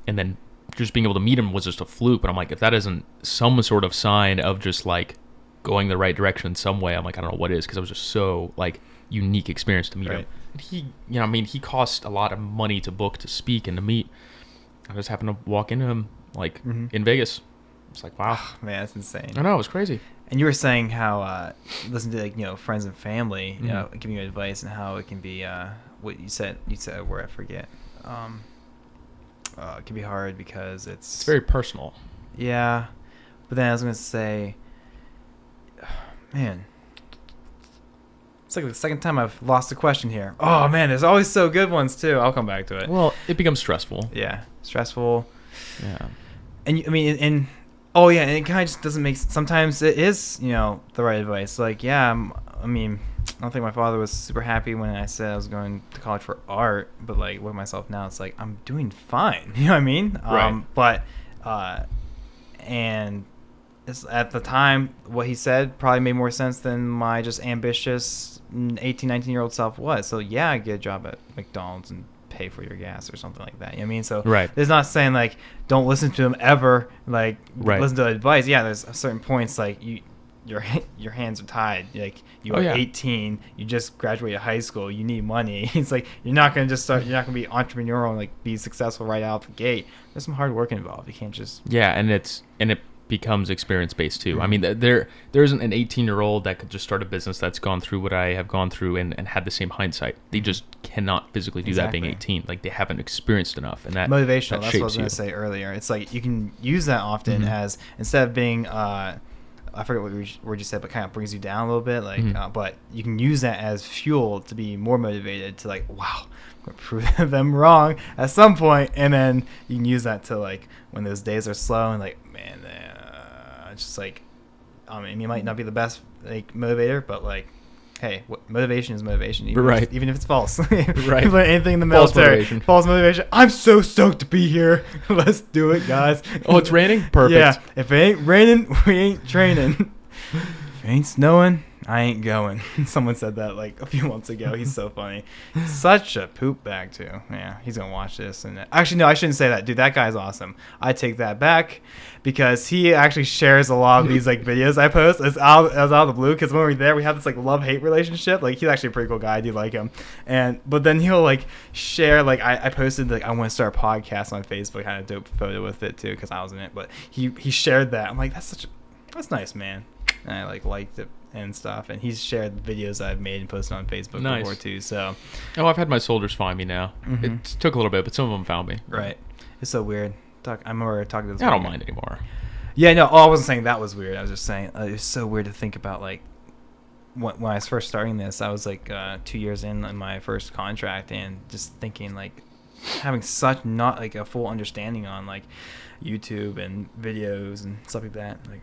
[SPEAKER 1] and then just being able to meet him was just a fluke. But I'm like, if that isn't some sort of sign of just like going the right direction in some way, I'm like, I don't know what is, because it was just so like unique experience to meet him. And he cost a lot of money to book, to speak, and to meet. I just happened to walk into him like in Vegas. It's like, wow,
[SPEAKER 2] man, that's insane.
[SPEAKER 1] I know, it was crazy.
[SPEAKER 2] And you were saying how listen to like friends and family, giving you advice, and how it can be what you said a word I forget. It can be hard because it's
[SPEAKER 1] very personal.
[SPEAKER 2] Yeah, but then I was gonna say, man, it's like the second time I've lost a question here. Oh man, there's always so good ones too. I'll come back to it.
[SPEAKER 1] Well, it becomes stressful.
[SPEAKER 2] Yeah, stressful.
[SPEAKER 1] Yeah.
[SPEAKER 2] And I mean, and oh yeah, and it kind of just doesn't make. Sometimes it is, the right advice. Like, yeah, I mean, I don't think my father was super happy when I said I was going to college for art, but like with myself now, it's like I'm doing fine. You know what I mean?
[SPEAKER 1] Right.
[SPEAKER 2] But and it's, at the time, what he said probably made more sense than my just ambitious 18, 19-year-old self was. So yeah, I get a job at McDonald's and pay for your gas or something like that. You know what I mean? So there's not saying like don't listen to him ever, like listen to advice. Yeah, there's certain points like your hands are tied. Like you are 18, you just graduated high school, you need money. It's like you're not gonna be entrepreneurial and like be successful right out the gate. There's some hard work involved. You can't just
[SPEAKER 1] and it becomes experience based too. I mean, there isn't an 18-year-old that could just start a business that's gone through what I have gone through and had the same hindsight. They just cannot physically do that being 18. Like they haven't experienced enough, and that
[SPEAKER 2] motivational.
[SPEAKER 1] That's
[SPEAKER 2] what I was going to say earlier. It's like you can use that often as, instead of being I forget what word you said, but kind of brings you down a little bit. Like, but you can use that as fuel to be more motivated to like, wow, I'm gonna prove them wrong at some point, and then you can use that to like when those days are slow and like, man, just like, I mean, it might not be the best like motivator, but like, hey, motivation is motivation, even if it's false. Right. But anything in the military, false motivation. I'm so stoked to be here. Let's do it, guys.
[SPEAKER 1] Oh, it's raining? Perfect.
[SPEAKER 2] Yeah. If it ain't raining, we ain't training. If it ain't snowing, I ain't going. Someone said that like a few months ago. He's so funny. Such a poop bag too. Yeah, he's gonna watch this. And actually, no, I shouldn't say that. Dude, that guy's awesome. I take that back because he actually shares a lot of these like videos I post. It's out of the blue because when we're there, we have this like love-hate relationship. Like he's actually a pretty cool guy. I do like him. But then he'll like share like I posted like I want to start a podcast on Facebook. I had a dope photo with it too because I was in it. But he shared that. I'm like, that's nice, man. And I like liked it and stuff, and he's shared the videos I've made and posted on Facebook before too. So,
[SPEAKER 1] I've had my soldiers find me now. It took a little bit, but some of them found me.
[SPEAKER 2] Right. It's so weird. I remember talking to this.
[SPEAKER 1] I don't mind anymore.
[SPEAKER 2] Yeah, no. I wasn't saying that was weird. I was just saying it's so weird to think about. Like when I was first starting this, I was like 2 years in my first contract, and just thinking like having such not like a full understanding on like YouTube and videos and stuff like that. Like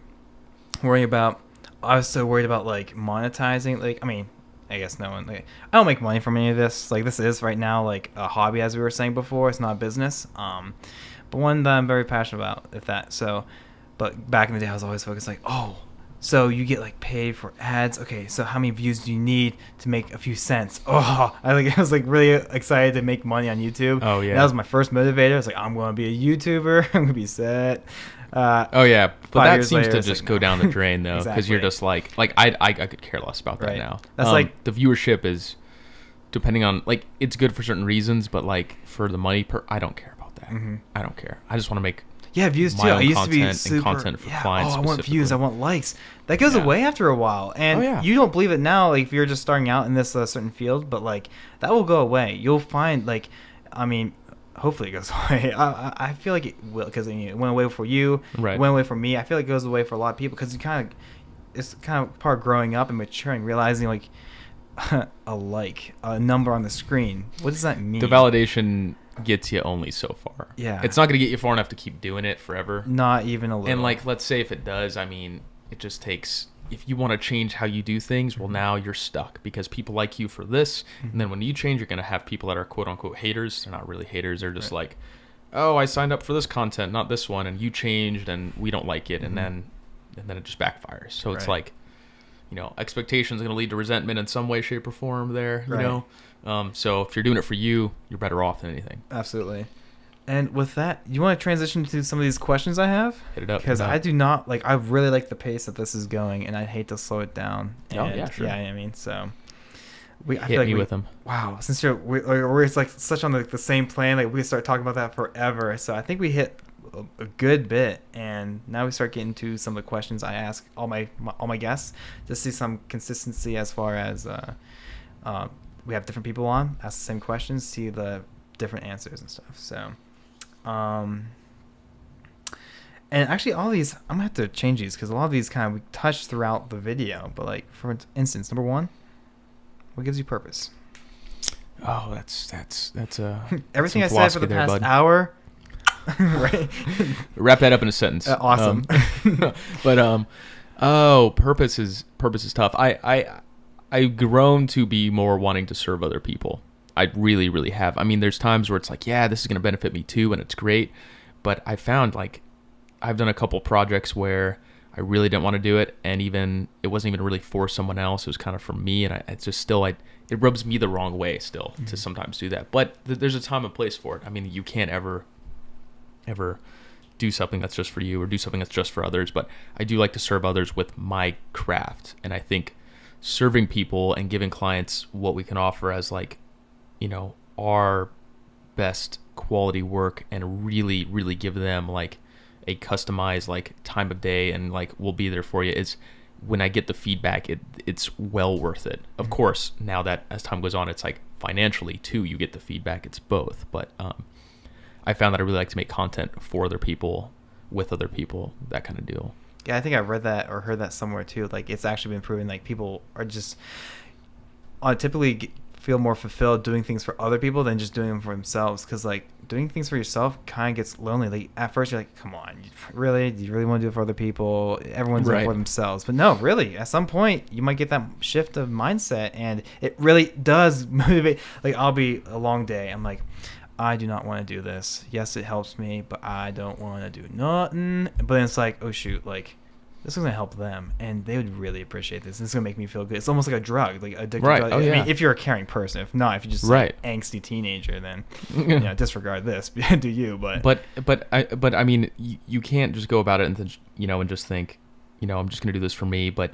[SPEAKER 2] I was so worried about like monetizing. Like, I mean, I guess no one. Like, I don't make money from any of this. Like, this is right now like a hobby, as we were saying before. It's not a business. But one that I'm very passionate about. But back in the day, I was always focused like, oh, So you get like paid for ads. Okay, so how many views do you need to make a few cents? Oh, I was like really excited to make money on YouTube.
[SPEAKER 1] Oh yeah,
[SPEAKER 2] and that was my first motivator. I was like, I'm going to be a YouTuber. I'm going to be set.
[SPEAKER 1] Oh yeah, but that seems to just
[SPEAKER 2] like,
[SPEAKER 1] go down the drain though, because
[SPEAKER 2] Exactly.
[SPEAKER 1] you're just like I could care less about that
[SPEAKER 2] Right.
[SPEAKER 1] now.
[SPEAKER 2] That's like
[SPEAKER 1] the viewership is depending on like it's good for certain reasons, but like for the money I don't care about that.
[SPEAKER 2] Mhm.
[SPEAKER 1] I don't care. I just want to make
[SPEAKER 2] views
[SPEAKER 1] my
[SPEAKER 2] too.
[SPEAKER 1] own
[SPEAKER 2] I used to be
[SPEAKER 1] content
[SPEAKER 2] super,
[SPEAKER 1] and content for clients.
[SPEAKER 2] Oh, I want views. I
[SPEAKER 1] specifically.
[SPEAKER 2] want likes. That goes
[SPEAKER 1] Yeah.
[SPEAKER 2] away after a while, and
[SPEAKER 1] Oh, yeah.
[SPEAKER 2] you don't believe it now. Like if you're just starting out in this certain field, but like that will go away. You'll find like, I mean, hopefully it goes away. I feel like it will, because it went away for you.
[SPEAKER 1] Right.
[SPEAKER 2] It went away for me. I feel like it goes away for a lot of people because it's kind of part of growing up and maturing, realizing like a number on the screen. What does that mean?
[SPEAKER 1] The validation gets you only so far.
[SPEAKER 2] Yeah.
[SPEAKER 1] It's not going to get you far enough to keep doing it forever.
[SPEAKER 2] Not even a little.
[SPEAKER 1] And like, let's say if it does, I mean, it just takes. If you want to change how you do things, well, now you're stuck because people like you for this, and then when you change, you're going to have people that are quote unquote haters. They're not really haters. They're just like, oh, I signed up for this content, not this one, and you changed, and we don't like it, and then it just backfires. So it's
[SPEAKER 2] Right.
[SPEAKER 1] like, expectations are going to lead to resentment in some way, shape, or form. There, you
[SPEAKER 2] Right.
[SPEAKER 1] know. So if you're doing it for you, you're better off than anything.
[SPEAKER 2] Absolutely. And with that, you want to transition to some of these questions I have?
[SPEAKER 1] Hit it up.
[SPEAKER 2] Because
[SPEAKER 1] hit it
[SPEAKER 2] I
[SPEAKER 1] up.
[SPEAKER 2] do not, like, I really like the pace that this is going, and I hate to slow it down.
[SPEAKER 1] Oh,
[SPEAKER 2] And,
[SPEAKER 1] yeah, sure.
[SPEAKER 2] Yeah, I mean, so. I
[SPEAKER 1] Hit
[SPEAKER 2] feel like
[SPEAKER 1] me with them.
[SPEAKER 2] Wow, since we're like such on the same plane, like we start talking about that forever. So I think we hit a good bit, and now we start getting to some of the questions I ask all my guests to see some consistency as far as we have different people on, ask the same questions, see the different answers and stuff. So, and actually all these I'm gonna have to change these because a lot of these kind of we touched throughout the video. But like for instance, number one, what gives you purpose?
[SPEAKER 1] Oh, that's
[SPEAKER 2] Everything I
[SPEAKER 1] some
[SPEAKER 2] said for the
[SPEAKER 1] philosophy there,
[SPEAKER 2] past
[SPEAKER 1] bud.
[SPEAKER 2] hour. Right.
[SPEAKER 1] Wrap that up in a sentence.
[SPEAKER 2] Awesome.
[SPEAKER 1] But purpose is tough. I've grown to be more wanting to serve other people. I really, really have. I mean, there's times where it's like, yeah, this is going to benefit me too, and it's great. But I found like I've done a couple projects where I really didn't want to do it, and even it wasn't even really for someone else. It was kind of for me, and it's just still it rubs me the wrong way still to sometimes do that. But there's a time and place for it. I mean, you can't ever do something that's just for you or do something that's just for others. But I do like to serve others with my craft, and I think serving people and giving clients what we can offer as like, our best quality work and really, really give them like a customized like time of day and like we'll be there for you is when I get the feedback, it's well worth it. Of course, now that as time goes on, it's like financially too, you get the feedback. It's both. But I found that I really like to make content for other people, with other people, that kind of deal.
[SPEAKER 2] Yeah, I think I read that or heard that somewhere too. Like it's actually been proven like people are just typically feel more fulfilled doing things for other people than just doing them for themselves. Because like doing things for yourself kind of gets lonely. Like at first you're like, come on, really? Do you really want to do it for other people? Everyone's doing it for themselves. But no, really, at some point you might get that shift of mindset, and it really does motivate. Like I'll be a long day. I'm like, I do not want to do this. Yes, it helps me, but I don't want to do nothing. But then it's like, oh shoot, like this is going to help them, and they would really appreciate this. This is going to make me feel good. It's almost like a drug, like addictive drug.
[SPEAKER 1] Oh, yeah.
[SPEAKER 2] I mean, if you're a caring person. If not, if you're just like angsty teenager, then disregard this. Do you?
[SPEAKER 1] But I mean, you can't just go about it and and just think, I'm just going to do this for me. But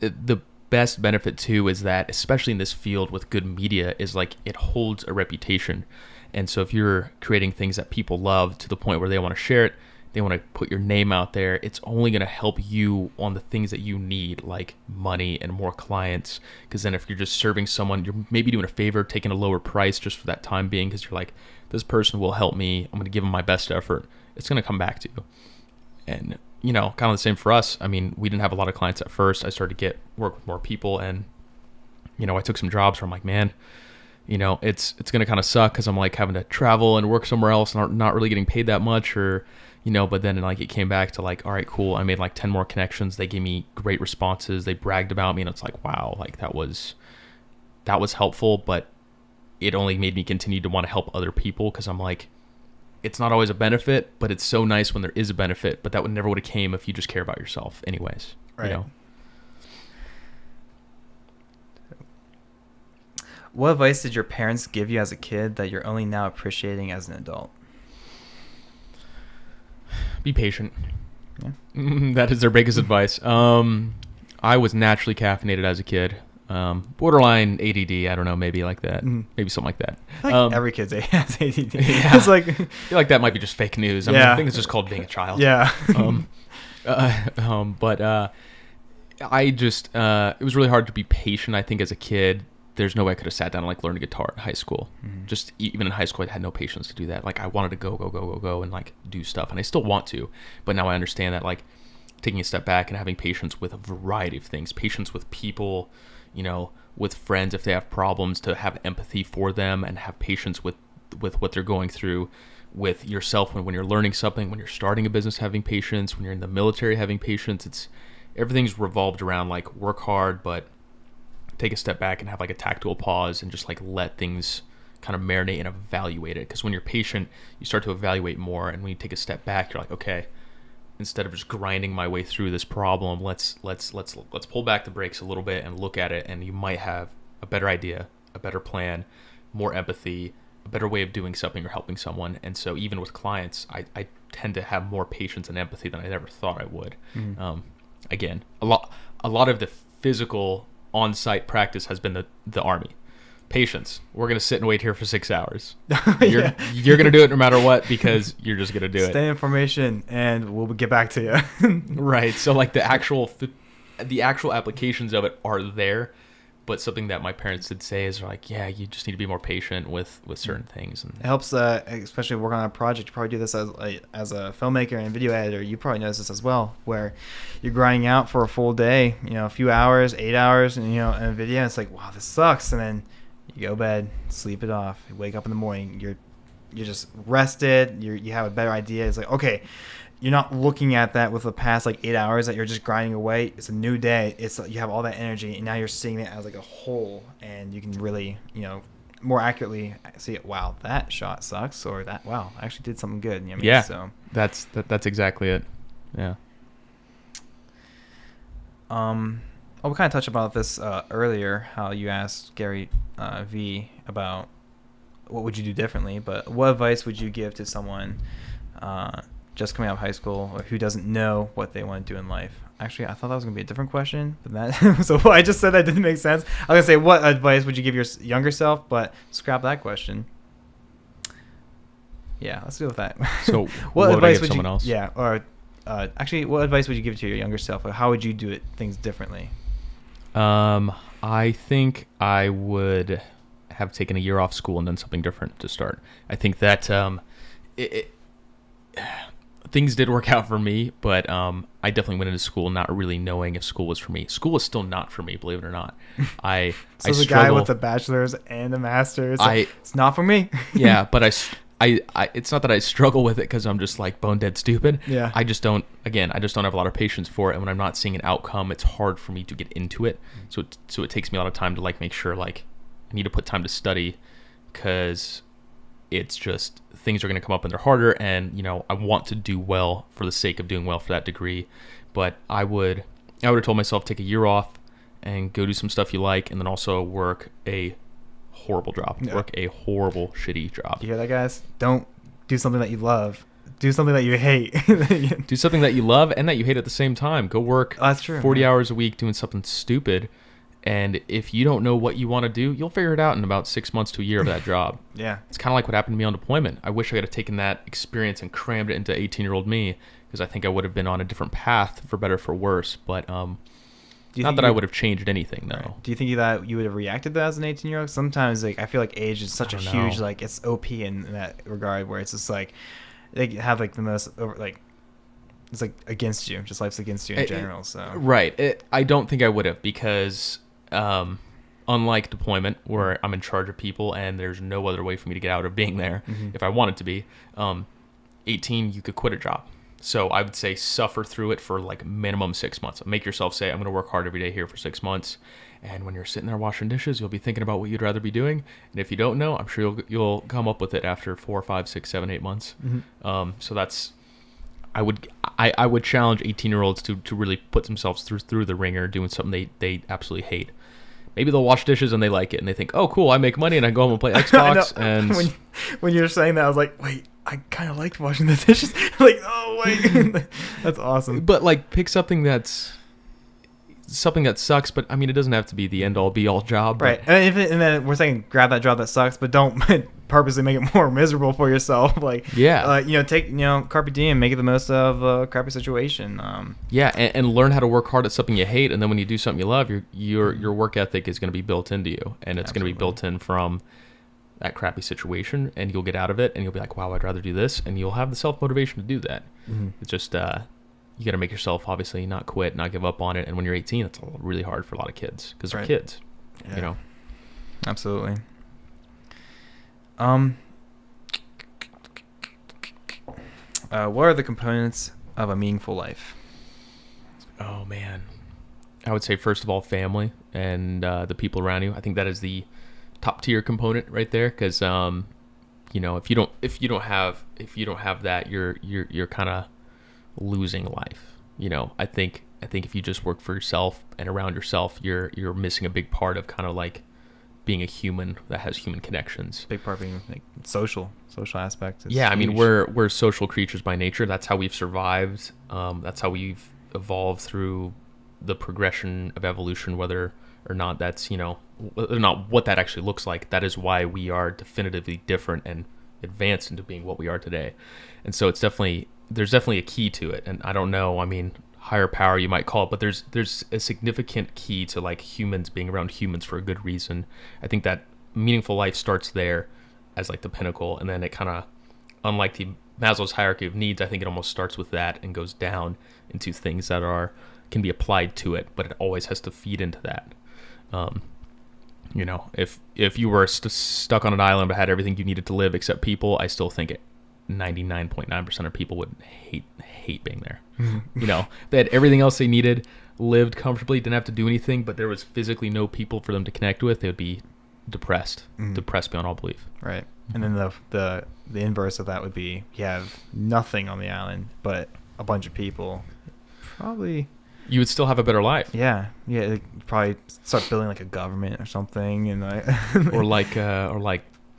[SPEAKER 1] the best benefit too is that, especially in this field with good media, is like it holds a reputation. And so if you're creating things that people love to the point where they want to share it, they want to put your name out there, it's only going to help you on the things that you need, like money and more clients. Because then if you're just serving someone, you're maybe doing a favor, taking a lower price just for that time being, because you're like, this person will help me, I'm going to give them my best effort. It's going to come back to you. And, kind of the same for us. I mean, we didn't have a lot of clients at first. I started to work with more people, and, I took some jobs where I'm like, man, it's going to kind of suck because I'm like having to travel and work somewhere else and not really getting paid that much, or but then like it came back to like, all right, cool, I made like 10 more connections, they gave me great responses, they bragged about me, and it's like, wow, like that was helpful. But it only made me continue to want to help other people, because I'm like, it's not always a benefit, but it's so nice when there is a benefit. But that never would have came if you just care about yourself anyways.
[SPEAKER 2] Right.
[SPEAKER 1] You know.
[SPEAKER 2] What advice did your parents give you as a kid that you're only now appreciating as an adult?
[SPEAKER 1] Be patient.
[SPEAKER 2] Yeah.
[SPEAKER 1] That is their biggest advice. I was naturally caffeinated as a kid. Borderline ADD, I don't know, maybe like that. Maybe something like that.
[SPEAKER 2] Like every kid has ADD.
[SPEAKER 1] Yeah.
[SPEAKER 2] It's like,
[SPEAKER 1] I feel like that might be just fake news. I mean, I think it's just called being a child.
[SPEAKER 2] Yeah.
[SPEAKER 1] But I just, it was really hard to be patient, I think, as a kid. There's no way I could have sat down and like learned a guitar in high school. Just even in high school, I had no patience to do that. Like I wanted to go and like do stuff, and I still want to, but now I understand that like taking a step back and having patience with a variety of things, patience with people, you know, with friends if they have problems, to have empathy for them and have patience with what they're going through, with yourself when you're learning something, when you're starting a business, having patience, when you're in the military, having patience. Everything's revolved around like work hard, but take a step back and have like a tactile pause and just like let things kind of marinate and evaluate it. Because when you're patient, you start to evaluate more, and when you take a step back, you're like, okay, instead of just grinding my way through this problem, let's pull back the brakes a little bit and look at it, and you might have a better idea, a better plan, more empathy, a better way of doing something or helping someone. And so even with clients, I tend to have more patience and empathy than I ever thought I would. Again, a lot of the physical on-site practice has been the Army. Patience. We're going to sit and wait here for 6 hours. You're going to do it no matter what, because you're just going to do it.
[SPEAKER 2] Stay in formation and we'll get back to you.
[SPEAKER 1] Right. So like the actual applications of it are there, but something that my parents did say is like, yeah, you just need to be more patient with certain things. And
[SPEAKER 2] it helps, especially working on a project. You probably do this as a filmmaker and video editor. You probably notice this as well, where you're grinding out for a full day, you know, a few hours, 8 hours, and you know, in a video, it's like, wow, this sucks. And then you go to bed, sleep it off. You wake up in the morning, you're just rested. You have a better idea. It's like, okay, you're not looking at that with the past like 8 hours that you're just grinding away. It's a new day. You have all that energy, and now you're seeing it as like a whole, and you can really, you know, more accurately see it. Wow, that shot sucks, or that, wow, I actually did something good. You know what I mean?
[SPEAKER 1] Yeah,
[SPEAKER 2] so
[SPEAKER 1] that's exactly it. Yeah.
[SPEAKER 2] We kind of touched about this earlier, how you asked Gary V about what would you do differently, but what advice would you give to someone just coming out of high school, or who doesn't know what they want to do in life? Actually, I thought that was going to be a different question, but that so what I just said that didn't make sense. I was going to say, what advice would you give your younger self, but scrap that question. Yeah, let's go with that.
[SPEAKER 1] So what advice would someone else?
[SPEAKER 2] Yeah, or actually, what advice would you give to your younger self, or how would you do things differently?
[SPEAKER 1] I think I would have taken a year off school and done something different to start. I think that things did work out for me, but I definitely went into school not really knowing if school was for me. School is still not for me, believe it or not. I
[SPEAKER 2] the guy with a bachelor's and a master's, it's not for me.
[SPEAKER 1] Yeah, but I it's not that I struggle with it because I'm just like bone dead stupid.
[SPEAKER 2] Yeah.
[SPEAKER 1] I just don't have a lot of patience for it, and when I'm not seeing an outcome, it's hard for me to get into it. So it takes me a lot of time to like make sure like I need to put time to study, because it's just things are going to come up and they're harder, and you know, I want to do well for the sake of doing well for that degree. But I would have told myself, take a year off and go do some stuff you like, and then also work a horrible job.
[SPEAKER 2] Yeah.
[SPEAKER 1] Work a horrible, shitty job.
[SPEAKER 2] You hear that, guys? Don't do something that you love. Do something that you hate.
[SPEAKER 1] Do something that you love and that you hate at the same time. Go work 40 hours a week doing something stupid, and if you don't know what you want to do, you'll figure it out in about 6 months to a year of that job.
[SPEAKER 2] Yeah.
[SPEAKER 1] It's kind of like what happened to me on deployment. I wish I could have taken that experience and crammed it into 18-year-old me, because I think I would have been on a different path, for better, for worse. But not that I would have changed anything, though.
[SPEAKER 2] Right. Do you think that you would have reacted to that as an 18-year-old? Sometimes, like, I feel like age is such a huge, like, it's OP in that regard, where it's just like they have like the most it's like against you, just life's against you in general. So
[SPEAKER 1] right. I don't think I would have, because unlike deployment, where I'm in charge of people and there's no other way for me to get out of being there if I wanted to be, 18, you could quit a job. So I would say suffer through it for like minimum 6 months. Make yourself say, I'm going to work hard every day here for 6 months. And when you're sitting there washing dishes, you'll be thinking about what you'd rather be doing. And if you don't know, I'm sure you'll come up with it after 4, 5, 6, 7, 8 months. So I would challenge 18-year-olds to really put themselves through the ringer doing something they absolutely hate. Maybe they'll wash dishes and they like it and they think, oh cool, I make money and I go home and play Xbox. And
[SPEAKER 2] when you're saying that, I was like, wait, I kind of liked washing the dishes. Like, oh wait, that's awesome.
[SPEAKER 1] But like, pick something that sucks, but I mean, it doesn't have to be the end all be all job.
[SPEAKER 2] Right. And then we're saying grab that job that sucks, but don't purposely make it more miserable for yourself. Like, take, carpe diem, make it the most of a crappy situation.
[SPEAKER 1] And learn how to work hard at something you hate, and then when you do something you love, your work ethic is going to be built into you, and it's going to be built in from that crappy situation, and you'll get out of it, and you'll be like, wow, I'd rather do this, and you'll have the self-motivation to do that. Mm-hmm. It's just you got to make yourself obviously not quit, not give up on it, and when you're 18, it's really hard for a lot of kids because they're kids. Yeah.
[SPEAKER 2] Absolutely. What are the components of a meaningful life?
[SPEAKER 1] Oh man, I would say first of all, family and the people around you. I think that is the top tier component right there, because if you don't have that, you're kind of losing life. I think if you just work for yourself and around yourself, you're missing a big part of kind of like being a human that has human connections.
[SPEAKER 2] Big part being like social aspect.
[SPEAKER 1] Yeah, I mean, we're social creatures by nature. That's how we've survived. That's how we've evolved through the progression of evolution, whether or not that's whether or not what that actually looks like. That is why we are definitively different and advanced into being what we are today. And so there's definitely a key to it. And I don't know, I mean, higher power you might call it, but there's a significant key to like humans being around humans for a good reason. I think that meaningful life starts there as like the pinnacle, and then it kind of, unlike the Maslow's hierarchy of needs, I think it almost starts with that and goes down into things that can be applied to it, but it always has to feed into that. If you were stuck on an island but had everything you needed to live except people, I still think 99.9% of people would hate being there. Mm-hmm. They had everything else they needed, lived comfortably, didn't have to do anything, but there was physically no people for them to connect with. They would be depressed beyond all belief.
[SPEAKER 2] Right. Mm-hmm. And then the inverse of that would be you have nothing on the island but a bunch of people. Probably
[SPEAKER 1] you would still have a better life.
[SPEAKER 2] Yeah, probably start building like a government or something, and
[SPEAKER 1] or like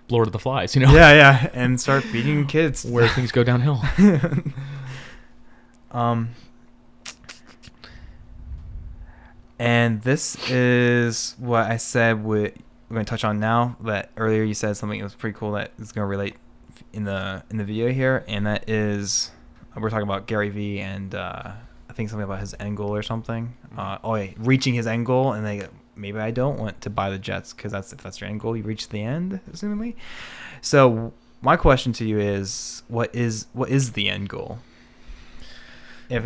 [SPEAKER 1] Lord of the Flies,
[SPEAKER 2] Yeah, and start beating kids
[SPEAKER 1] where things go downhill.
[SPEAKER 2] And this is what I said we're going to touch on now. That earlier you said something that was pretty cool that is going to relate in the video here, and that is we're talking about Gary Vee and I think something about his end goal or something. Reaching his end goal, and maybe I don't want to buy the jets because if that's your end goal, you reach the end, assumingly. So my question to you is, what is the end goal? If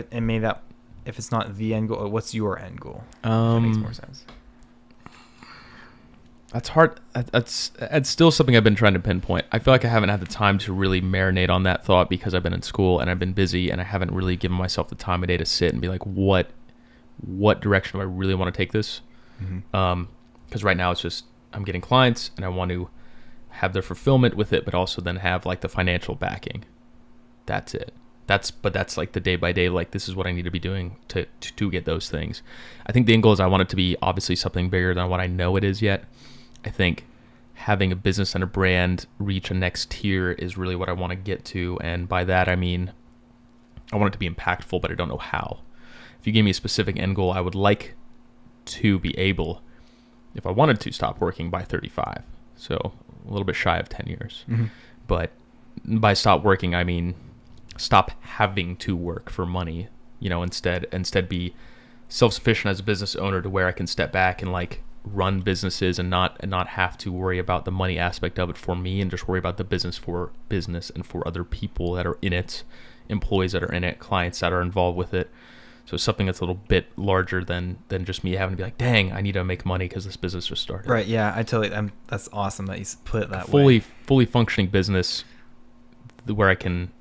[SPEAKER 2] it's not the end goal, what's your end goal? That makes more sense.
[SPEAKER 1] That's hard. That's still something I've been trying to pinpoint. I feel like I haven't had the time to really marinate on that thought because I've been in school and I've been busy, and I haven't really given myself the time of day to sit and be like, what direction do I really want to take this? Because right now it's just I'm getting clients and I want to have their fulfillment with it, but also then have like the financial backing. That's it. That's like the day by day, like this is what I need to be doing to get those things. I think the end goal is I want it to be obviously something bigger than what I know it is yet. I think having a business and a brand reach a next tier is really what I want to get to. And by that, I mean, I want it to be impactful, but I don't know how. If you gave me a specific end goal, I would like to be able, if I wanted to, stop working by 35. So a little bit shy of 10 years. Mm-hmm. But by stop working, I mean, stop having to work for money, instead be self-sufficient as a business owner to where I can step back and like run businesses and not have to worry about the money aspect of it for me, and just worry about the business for business and for other people that are in it, employees that are in it, clients that are involved with it. So something that's a little bit larger than just me having to be like, dang, I need to make money because this business just started.
[SPEAKER 2] Right. Yeah, I totally. That's awesome that you put it that way.
[SPEAKER 1] Fully functioning business where I can,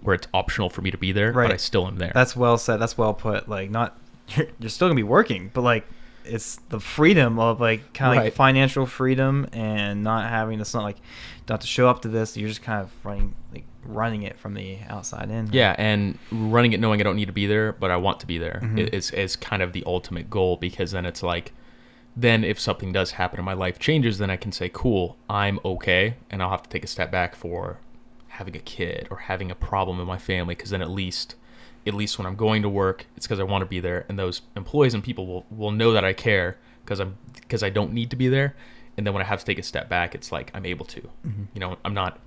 [SPEAKER 1] where it's optional for me to be there, right, but I still am there.
[SPEAKER 2] That's well said. That's well put. Like, not you're still gonna be working, but like it's the freedom of like kind of
[SPEAKER 1] Right.
[SPEAKER 2] like financial freedom and not having, it's not like you don't have to show up to this. You're just kind of running it from the outside in.
[SPEAKER 1] Yeah, and running it knowing I don't need to be there, but I want to be there is kind of the ultimate goal, because then it's like, then if something does happen and my life changes, then I can say, cool, I'm okay, and I'll have to take a step back for having a kid or having a problem in my family, because then at least when I'm going to work, it's because I want to be there, and those employees and people will know that I care because I don't need to be there, and then when I have to take a step back, it's like I'm able to. You know, I'm not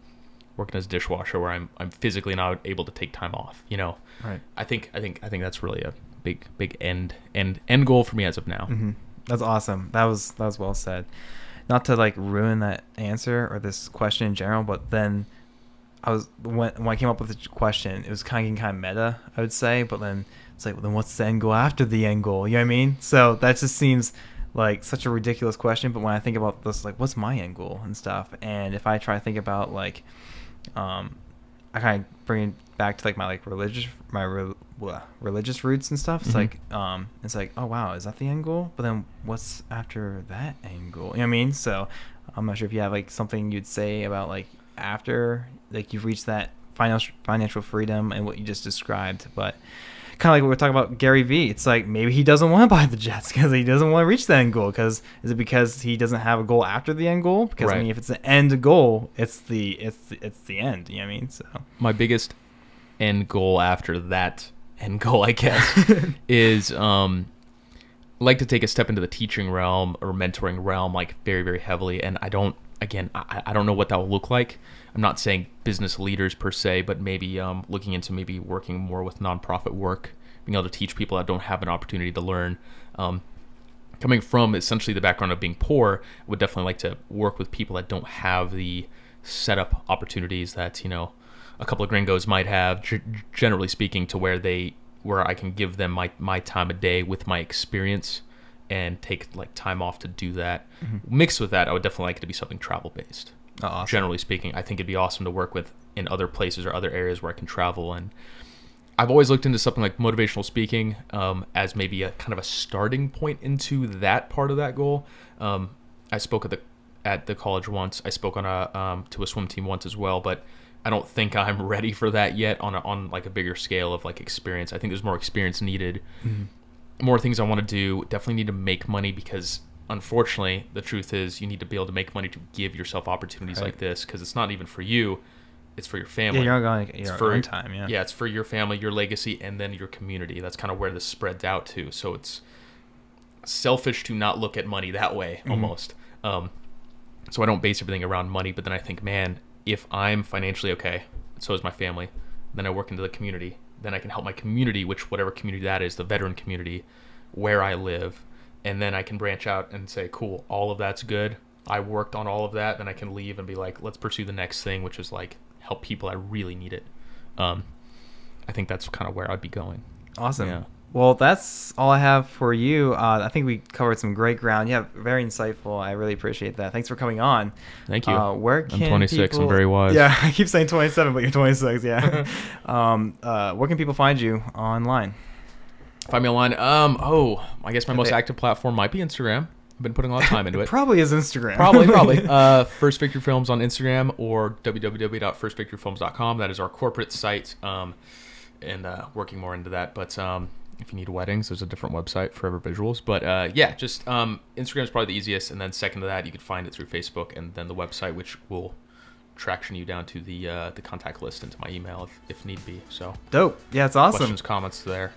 [SPEAKER 1] working as a dishwasher where I'm physically not able to take time off. You know,
[SPEAKER 2] Right.
[SPEAKER 1] I think that's really a big end goal for me as of now.
[SPEAKER 2] That's awesome. That was well said. Not to like ruin that answer or this question in general, but then when I came up with the question, it was kind of meta, I would say. But then it's like, well, then what's the end goal after the end goal? You know what I mean? So that just seems like such a ridiculous question. But when I think about this, like, what's my end goal and stuff, and if I try to think about like, I kind of bring it back to like my like religious roots and stuff. It's like oh wow, is that the end goal? But then what's after that end goal? You know what I mean? So I'm not sure if you have like something you'd say about like after like you've reached that financial freedom and what you just described. But kind of like what we're talking about Gary Vee, it's like maybe he doesn't want to buy the Jets because he doesn't want to reach the end goal. Is it because he doesn't have a goal after the end goal? Because I mean, if it's the end goal, it's the end. You know what I mean? So
[SPEAKER 1] My biggest end goal after that end goal, I guess, is like to take a step into the teaching realm or mentoring realm, like very, very heavily. And I don't know what that will look like. I'm not saying business leaders per se, but maybe looking into maybe working more with nonprofit work, being able to teach people that don't have an opportunity to learn. Coming from essentially the background of being poor, I would definitely like to work with people that don't have the setup opportunities that, you know, a couple of gringos might have, generally speaking, to where I can give them my time a day with my experience and take like time off to do that. Mixed with that, I would definitely like it to be something travel based.
[SPEAKER 2] Oh, awesome.
[SPEAKER 1] Generally speaking, I think it'd be awesome to work with in other places or other areas where I can travel. And I've always looked into something like motivational speaking as maybe a kind of a starting point into that part of that goal. I spoke at the college once. I spoke on to a swim team once as well, but I don't think I'm ready for that yet on like a bigger scale of like experience. I think there's more experience needed. More things I want to do. Definitely need to make money, because unfortunately the truth is you need to be able to make money to give yourself opportunities like this, because it's not even for you, it's for your family.
[SPEAKER 2] Yeah, you're going your own time.
[SPEAKER 1] Yeah, it's for your family, your legacy, and then your community. That's kind of where this spreads out to. So it's selfish to not look at money that way almost. So I don't base everything around money, but then I think, man, if I'm financially okay, so is my family, then I work into the community, then I can help my community, which whatever community that is, the veteran community where I live, and then I can branch out and say, cool, all of that's good. I worked on all of that. Then I can leave and be like, let's pursue the next thing, which is like help people that really need it. I think that's kind of where I'd be going.
[SPEAKER 2] Awesome.
[SPEAKER 1] Yeah.
[SPEAKER 2] Well, that's all I have for you. I think we covered some great ground. Yeah, very insightful. I really appreciate that. Thanks for coming on.
[SPEAKER 1] Thank you.
[SPEAKER 2] Where can
[SPEAKER 1] I'm 26.
[SPEAKER 2] People...
[SPEAKER 1] I'm very wise.
[SPEAKER 2] Yeah, I keep saying 27, but you're 26. Yeah. Where can people find you online?
[SPEAKER 1] Find me online. I guess my most active platform might be Instagram. I've been putting a lot of time into it.
[SPEAKER 2] Probably is Instagram.
[SPEAKER 1] Probably. First Victory Films on Instagram, or www.firstVictoryFilms.com. That is our corporate site. And working more into that. But if you need weddings, there's a different website for every visuals. But just Instagram is probably the easiest. And then second to that, you could find it through Facebook, and then the website, which will traction you down to the contact list into my email if need be. So
[SPEAKER 2] dope. Yeah, it's awesome.
[SPEAKER 1] Questions, comments there.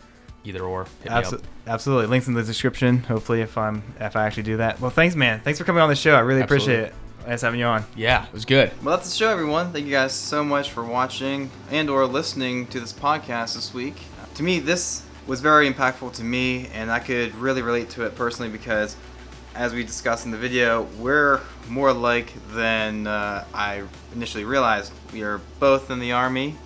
[SPEAKER 1] Either or, hit me up.
[SPEAKER 2] Absolutely. Links in the description. Hopefully, if I actually do that. Well, thanks, man. Thanks for coming on the show. I really appreciate it. Nice having you on.
[SPEAKER 1] Yeah, it was good.
[SPEAKER 3] Well, that's the show, everyone. Thank you guys so much for watching and or listening to this podcast this week. To me, this was very impactful to me, and I could really relate to it personally because, as we discussed in the video, we're more alike than I initially realized. We are both in the Army.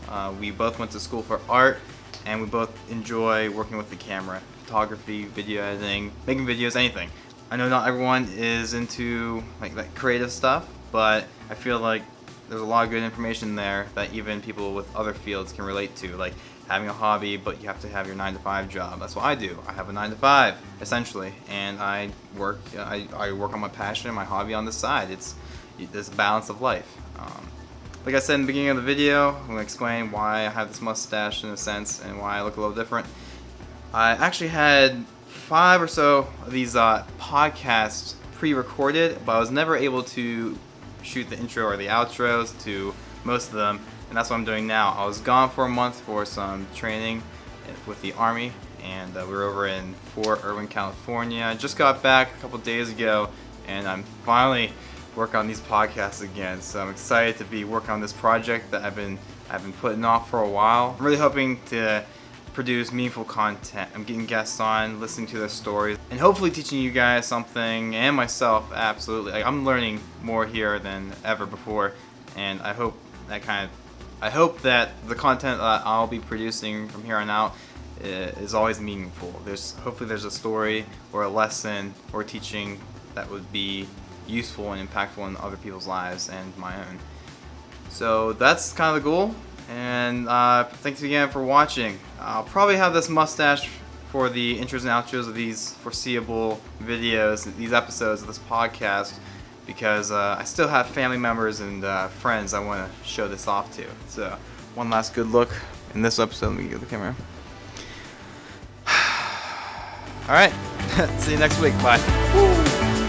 [SPEAKER 3] We both went to school for art. And we both enjoy working with the camera, photography, video editing, making videos, anything. I know not everyone is into like creative stuff, but I feel like there's a lot of good information there that even people with other fields can relate to, like having a hobby, but you have to have your 9-to-5 job. That's what I do. I have a 9-to-5 essentially, and I work on my passion and my hobby on the side. It's this balance of life. Like I said in the beginning of the video, I'm going to explain why I have this mustache in a sense and why I look a little different. I actually had 5 or so of these podcasts pre-recorded, but I was never able to shoot the intro or the outros to most of them, and that's what I'm doing now. I was gone for a month for some training with the Army, and we were over in Fort Irwin, California. I just got back a couple days ago, and I'm finally working on these podcasts again. So I'm excited to be working on this project that I've been putting off for a while. I'm really hoping to produce meaningful content. I'm getting guests on, listening to their stories, and hopefully teaching you guys something, and myself absolutely. Like, I'm learning more here than ever before, and I hope that the content that I'll be producing from here on out is always meaningful. Hopefully there's a story or a lesson or teaching that would be useful and impactful in other people's lives and my own. So that's kind of the goal, and thanks again for watching. I'll probably have this mustache for the intros and outros of these foreseeable videos, these episodes of this podcast, because I still have family members and friends I want to show this off to. So one last good look in this episode. Let me get the camera. Alright, see you next week. Bye. Woo.